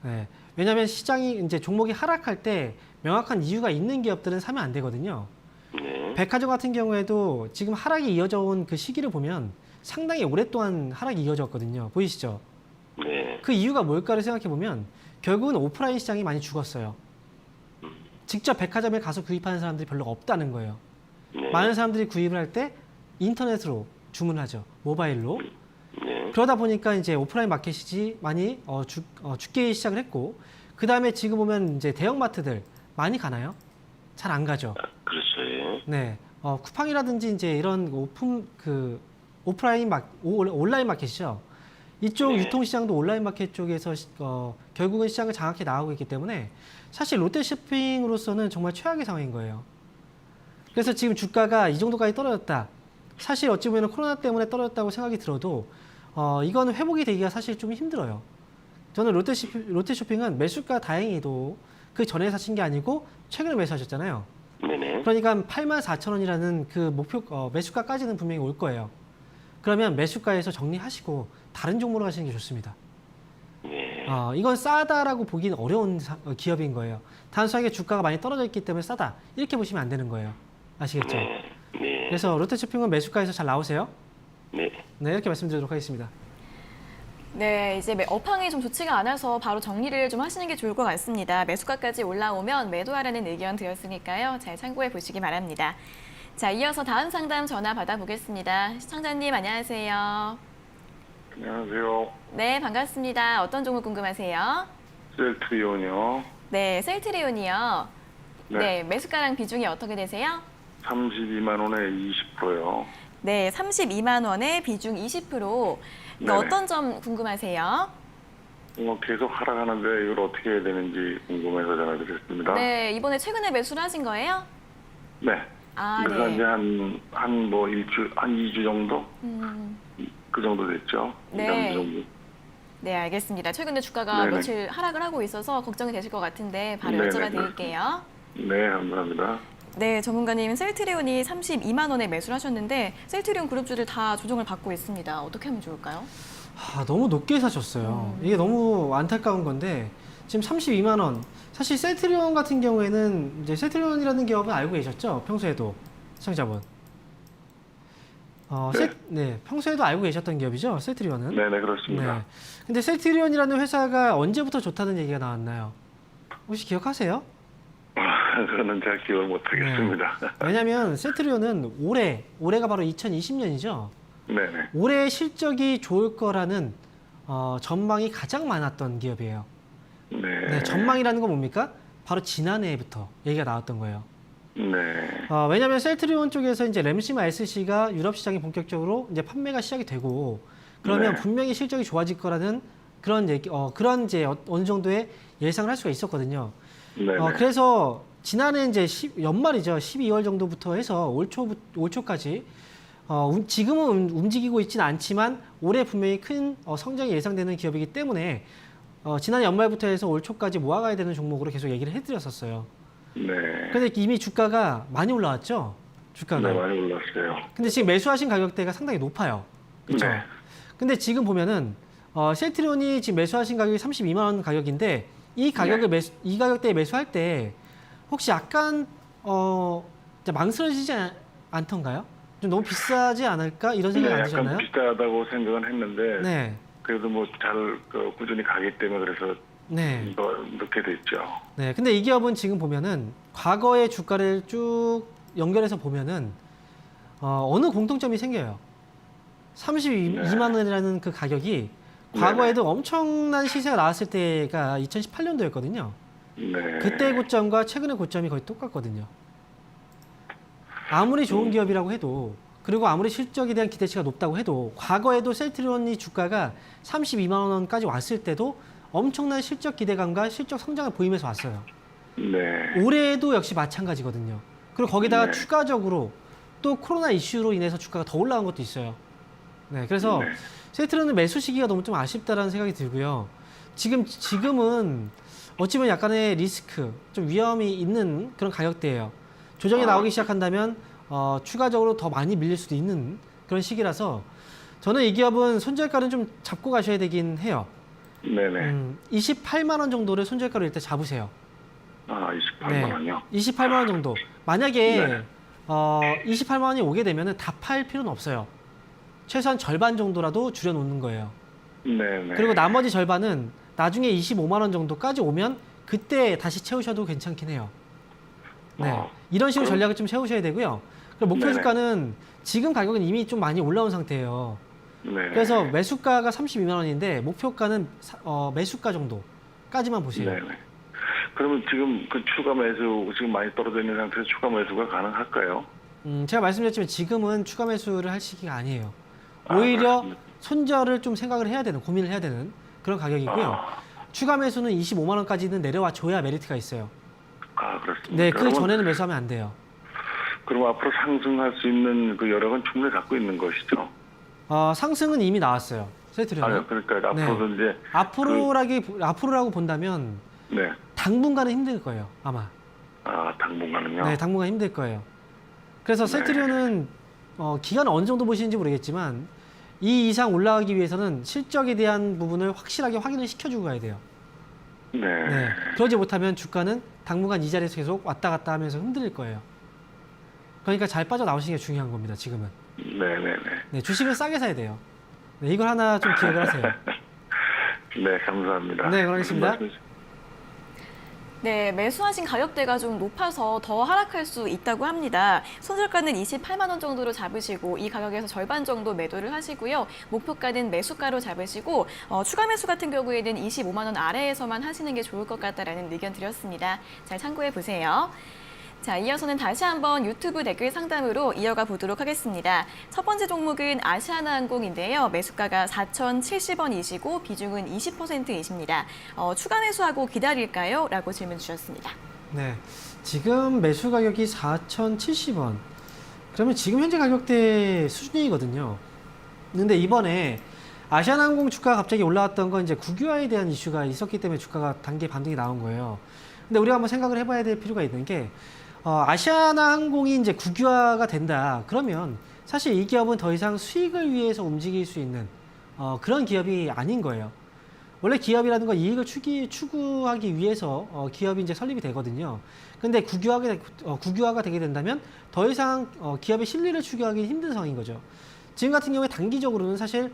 네. 왜냐하면 시장이 이제 종목이 하락할 때 명확한 이유가 있는 기업들은 사면 안 되거든요. 네. 백화점 같은 경우에도 지금 하락이 이어져 온 그 시기를 보면 상당히 오랫동안 하락이 이어졌거든요. 보이시죠? 네. 그 이유가 뭘까를 생각해 보면 결국은 오프라인 시장이 많이 죽었어요. 직접 백화점에 가서 구입하는 사람들이 별로 없다는 거예요. 네. 많은 사람들이 구입을 할 때 인터넷으로 주문하죠. 모바일로. 네. 그러다 보니까 이제 오프라인 마켓이 많이 죽기 시작을 했고, 그 다음에 지금 보면 이제 대형마트들 많이 가나요? 잘 안 가죠. 그렇죠. 예. 네. 쿠팡이라든지 이제 이런 온라인 마켓이죠. 이쪽 네. 유통시장도 온라인 마켓 쪽에서 결국은 시장을 장악해 나가고 있기 때문에 사실 롯데쇼핑으로서는 정말 최악의 상황인 거예요. 그래서 지금 주가가 이 정도까지 떨어졌다. 사실 어찌 보면 코로나 때문에 떨어졌다고 생각이 들어도 이거는 회복이 되기가 사실 좀 힘들어요. 저는 롯데쇼핑은 매수가 다행히도 그 전에 사신 게 아니고 최근에 매수하셨잖아요. 네네. 그러니까 84,000원이라는 그 목표 매수가까지는 분명히 올 거예요. 그러면 매수가에서 정리하시고 다른 종목으로 가시는 게 좋습니다. 네. 이건 싸다라고 보기는 어려운 기업인 거예요. 단순하게 주가가 많이 떨어져 있기 때문에 싸다 이렇게 보시면 안 되는 거예요. 아시겠죠? 네. 네. 그래서 롯데쇼핑은 매수가에서 잘 나오세요. 네. 네, 이렇게 말씀드리도록 하겠습니다. 네, 이제 업황이 좀 좋지가 않아서 바로 정리를 좀 하시는 게 좋을 것 같습니다. 매수가까지 올라오면 매도하라는 의견 드렸으니까요. 잘 참고해 보시기 바랍니다. 자, 이어서 다음 상담 전화 받아보겠습니다. 시청자님 안녕하세요. 안녕하세요. 네, 반갑습니다. 어떤 종목 궁금하세요? 셀트리온이요. 네, 셀트리온이요. 네. 네, 매수가랑 비중이 어떻게 되세요? 32만 원에 20%요. 네, 32만 원에 비중 20%. 네네. 어떤 점 궁금하세요? 계속 하락하는데 이걸 어떻게 해야 되는지 궁금해서 전화드렸습니다. 네, 이번에 최근에 매수를 하신 거예요? 네. 아, 그래서 네. 이제 한 2주 정도? 그 정도 됐죠. 네. 2, 3주 정도. 네, 알겠습니다. 최근에 주가가 네네. 며칠 하락을 하고 있어서 걱정이 되실 것 같은데 바로 네네, 여쭤봐 드릴게요. 네, 감사합니다. 네, 전문가님 셀트리온이 32만 원에 매수를 하셨는데 셀트리온 그룹주들 다 조정을 받고 있습니다. 어떻게 하면 좋을까요? 너무 높게 사셨어요. 이게 너무 안타까운 건데 지금 32만 원. 사실 셀트리온 같은 경우에는 이제 셀트리온이라는 기업은 알고 계셨죠? 평소에도 시청자분. 네, 평소에도 알고 계셨던 기업이죠, 셀트리온은. 네, 그렇습니다. 네. 근데 셀트리온이라는 회사가 언제부터 좋다는 얘기가 나왔나요? 혹시 기억하세요? 그거는 제가 기억을 못 하겠습니다. 왜냐하면 셀트리온은 올해가 바로 2020년이죠. 네네. 올해 실적이 좋을 거라는 전망이 가장 많았던 기업이에요. 네. 네, 전망이라는 건 뭡니까? 바로 지난해부터 얘기가 나왔던 거예요. 네. 왜냐하면 셀트리온 쪽에서 이제 램시마 SC가 유럽 시장에 본격적으로 이제 판매가 시작이 되고 그러면 네. 분명히 실적이 좋아질 거라는 그런 얘기, 그런 이제 어느 정도의 예상을 할 수가 있었거든요. 네. 그래서 지난해 이제 연말이죠. 12월 정도부터 해서 올 초까지 지금은 움직이고 있지는 않지만 올해 분명히 큰 성장이 예상되는 기업이기 때문에 지난해 연말부터 해서 올 초까지 모아가야 되는 종목으로 계속 얘기를 해드렸었어요. 네. 근데 이미 주가가 많이 올라왔죠. 주가가. 네, 많이 올랐어요. 근데 지금 매수하신 가격대가 상당히 높아요. 그렇죠. 네. 근데 지금 보면은 셀트리온이 지금 매수하신 가격이 32만 원 가격인데 이 가격을 이 가격대에 매수할 때 혹시 약간 이제 망설여지지 않던가요? 좀 너무 비싸지 않을까 이런 생각 안 드셨나요? 약간 비싸다고 생각은 했는데 네. 그래도 뭐 잘 꾸준히 가기 때문에 그래서 네. 넣게 됐죠. 네. 근데 이 기업은 지금 보면은 과거의 주가를 쭉 연결해서 보면은 어느 공통점이 생겨요. 32만 원이라는 그 가격이 과거에도 엄청난 시세가 나왔을 때가 2018년도였거든요. 네. 그때의 고점과 최근의 고점이 거의 똑같거든요. 아무리 좋은 기업이라고 해도 그리고 아무리 실적에 대한 기대치가 높다고 해도 과거에도 셀트리온이 주가가 32만 원까지 왔을 때도 엄청난 실적 기대감과 실적 성장을 보이면서 왔어요. 네. 올해도 역시 마찬가지거든요. 그리고 거기다가 추가적으로 또 코로나 이슈로 인해서 주가가 더 올라간 것도 있어요. 네, 그래서 셀트리온은 매수 시기가 너무 좀 아쉽다라는 생각이 들고요. 지금은 어찌 보면 약간의 리스크, 좀 위험이 있는 그런 가격대예요. 조정이 나오기 시작한다면 추가적으로 더 많이 밀릴 수도 있는 그런 시기라서 저는 이 기업은 손절가는 좀 잡고 가셔야 되긴 해요. 네네. 28만 원 정도를 손절가로 일단 잡으세요. 28만 원이요? 28만 원 정도. 만약에 28만 원이 오게 되면 다 팔 필요는 없어요. 최소한 절반 정도라도 줄여놓는 거예요. 네네. 그리고 나머지 절반은 나중에 25만 원 정도까지 오면 그때 다시 채우셔도 괜찮긴 해요. 네, 이런 식으로 전략을 좀 세우셔야 되고요. 그리고 목표 주가는 지금 가격은 이미 좀 많이 올라온 상태예요. 그래서 매수가가 32만 원인데 목표가는 매수가 정도까지만 보세요. 네네. 그러면 지금 그 추가 매수 지금 많이 떨어져 있는 상태에서 추가 매수가 가능할까요? 제가 말씀드렸지만 지금은 추가 매수를 할 시기가 아니에요. 오히려 손절을 좀 생각을 해야 되는, 고민을 해야 되는 그런 가격이고요. 추가 매수는 25만 원까지는 내려와 줘야 메리트가 있어요. 그렇습니다. 네, 그 전에는 매수하면 안 돼요. 그럼 앞으로 상승할 수 있는 그 여력은 충분히 갖고 있는 것이죠? 상승은 이미 나왔어요. 셀트리온은. 그러니까 앞으로도 이제 앞으로라고 본다면 당분간은 힘들 거예요, 아마. 당분간은요? 네, 당분간 힘들 거예요. 그래서 셀트리온은 기간을 어느 정도 보시는지 모르겠지만 이 이상 올라가기 위해서는 실적에 대한 부분을 확실하게 확인을 시켜주고 가야 돼요. 네. 그러지 못하면 주가는 당분간 이 자리에서 계속 왔다 갔다 하면서 흔들릴 거예요. 그러니까 잘 빠져나오시는 게 중요한 겁니다, 지금은. 네, 주식을 싸게 사야 돼요. 네, 이걸 하나 좀 기억을 하세요. 네, 감사합니다. 네, 그러겠습니다. 네, 매수하신 가격대가 좀 높아서 더 하락할 수 있다고 합니다. 손절가는 28만 원 정도로 잡으시고 이 가격에서 절반 정도 매도를 하시고요. 목표가는 매수가로 잡으시고 추가 매수 같은 경우에는 25만 원 아래에서만 하시는 게 좋을 것 같다라는 의견 드렸습니다. 잘 참고해 보세요. 자, 이어서는 다시 한번 유튜브 댓글 상담으로 이어가 보도록 하겠습니다. 첫 번째 종목은 아시아나항공인데요. 매수가가 4,070원이시고 비중은 20%이십니다. 추가 매수하고 기다릴까요? 라고 질문 주셨습니다. 네, 지금 매수 가격이 4,070원. 그러면 지금 현재 가격대 수준이거든요. 근데 이번에 아시아나항공 주가가 갑자기 올라왔던 건 이제 국유화에 대한 이슈가 있었기 때문에 주가가 단기 반등이 나온 거예요. 근데 우리가 한번 생각을 해봐야 될 필요가 있는 게 아시아나항공이 이제 국유화가 된다. 그러면 사실 이 기업은 더 이상 수익을 위해서 움직일 수 있는 그런 기업이 아닌 거예요. 원래 기업이라는 건 이익을 추구하기 위해서 기업이 이제 설립이 되거든요. 근데 국유화가 되게 된다면 더 이상 기업의 실리를 추구하기 힘든 상황인 거죠. 지금 같은 경우에 단기적으로는 사실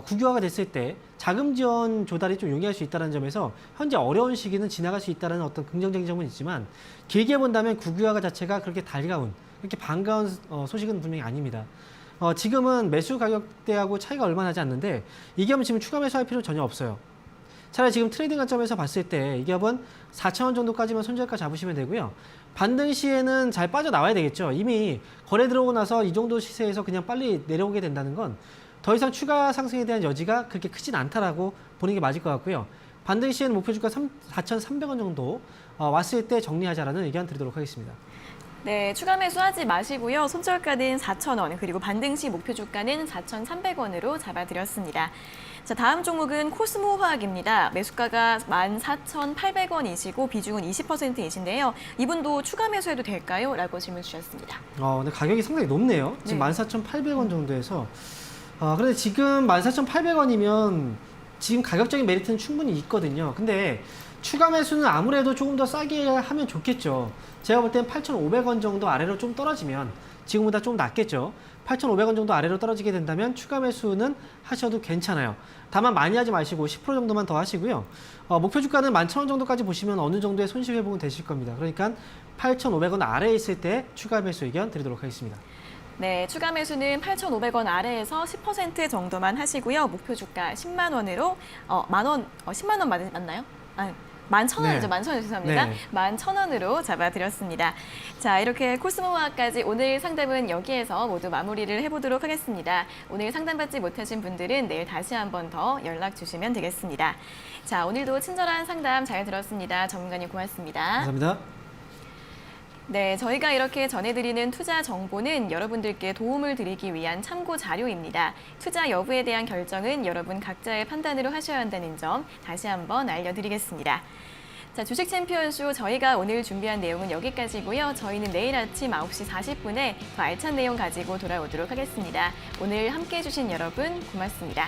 국유화가 됐을 때 자금 지원 조달이 좀 용이할 수 있다는 점에서 현재 어려운 시기는 지나갈 수 있다는 어떤 긍정적인 점은 있지만 길게 본다면 국유화가 자체가 그렇게 달가운, 그렇게 반가운 소식은 분명히 아닙니다. 지금은 매수 가격대하고 차이가 얼마 나지 않는데 이 기업은 지금 추가 매수할 필요는 전혀 없어요. 차라리 지금 트레이딩 관점에서 봤을 때 이 기업은 4,000원 정도까지만 손절가 잡으시면 되고요. 반등 시에는 잘 빠져나와야 되겠죠. 이미 거래 들어오고 나서 이 정도 시세에서 그냥 빨리 내려오게 된다는 건 더 이상 추가 상승에 대한 여지가 그렇게 크진 않다라고 보는 게 맞을 것 같고요. 반등 시에는 목표 주가 4,300원 정도 왔을 때 정리하자라는 의견 드리도록 하겠습니다. 네, 추가 매수하지 마시고요. 손절가는 4,000원, 그리고 반등 시 목표 주가는 4,300원으로 잡아드렸습니다. 자, 다음 종목은 코스모화학입니다. 매수가가 14,800원이시고 비중은 20%이신데요. 이분도 추가 매수해도 될까요? 라고 질문 주셨습니다. 근데 가격이 상당히 높네요. 지금 14,800원 정도에서 그런데 지금 14,800원이면 지금 가격적인 메리트는 충분히 있거든요. 근데 추가 매수는 아무래도 조금 더 싸게 하면 좋겠죠. 제가 볼 땐 8,500원 정도 아래로 좀 떨어지면 지금보다 좀 낫겠죠. 8,500원 정도 아래로 떨어지게 된다면 추가 매수는 하셔도 괜찮아요. 다만 많이 하지 마시고 10% 정도만 더 하시고요. 목표 주가는 11,000원 정도까지 보시면 어느 정도의 손실 회복은 되실 겁니다. 그러니까 8,500원 아래에 있을 때 추가 매수 의견 드리도록 하겠습니다. 네, 추가 매수는 8,500원 아래에서 10% 정도만 하시고요. 목표 주가 10만 원으로 10만 원 맞나요? 11,000원이죠. 네. 11,000원 죄송합니다. 네. 11,000원으로 잡아드렸습니다. 자, 이렇게 코스모화까지 오늘 상담은 여기에서 모두 마무리를 해보도록 하겠습니다. 오늘 상담받지 못하신 분들은 내일 다시 한 번 더 연락 주시면 되겠습니다. 자, 오늘도 친절한 상담 잘 들었습니다. 전문가님 고맙습니다. 감사합니다. 네, 저희가 이렇게 전해드리는 투자 정보는 여러분들께 도움을 드리기 위한 참고 자료입니다. 투자 여부에 대한 결정은 여러분 각자의 판단으로 하셔야 한다는 점 다시 한번 알려드리겠습니다. 자, 주식 챔피언쇼 저희가 오늘 준비한 내용은 여기까지고요. 저희는 내일 아침 9시 40분에 더 알찬 내용 가지고 돌아오도록 하겠습니다. 오늘 함께해 주신 여러분 고맙습니다.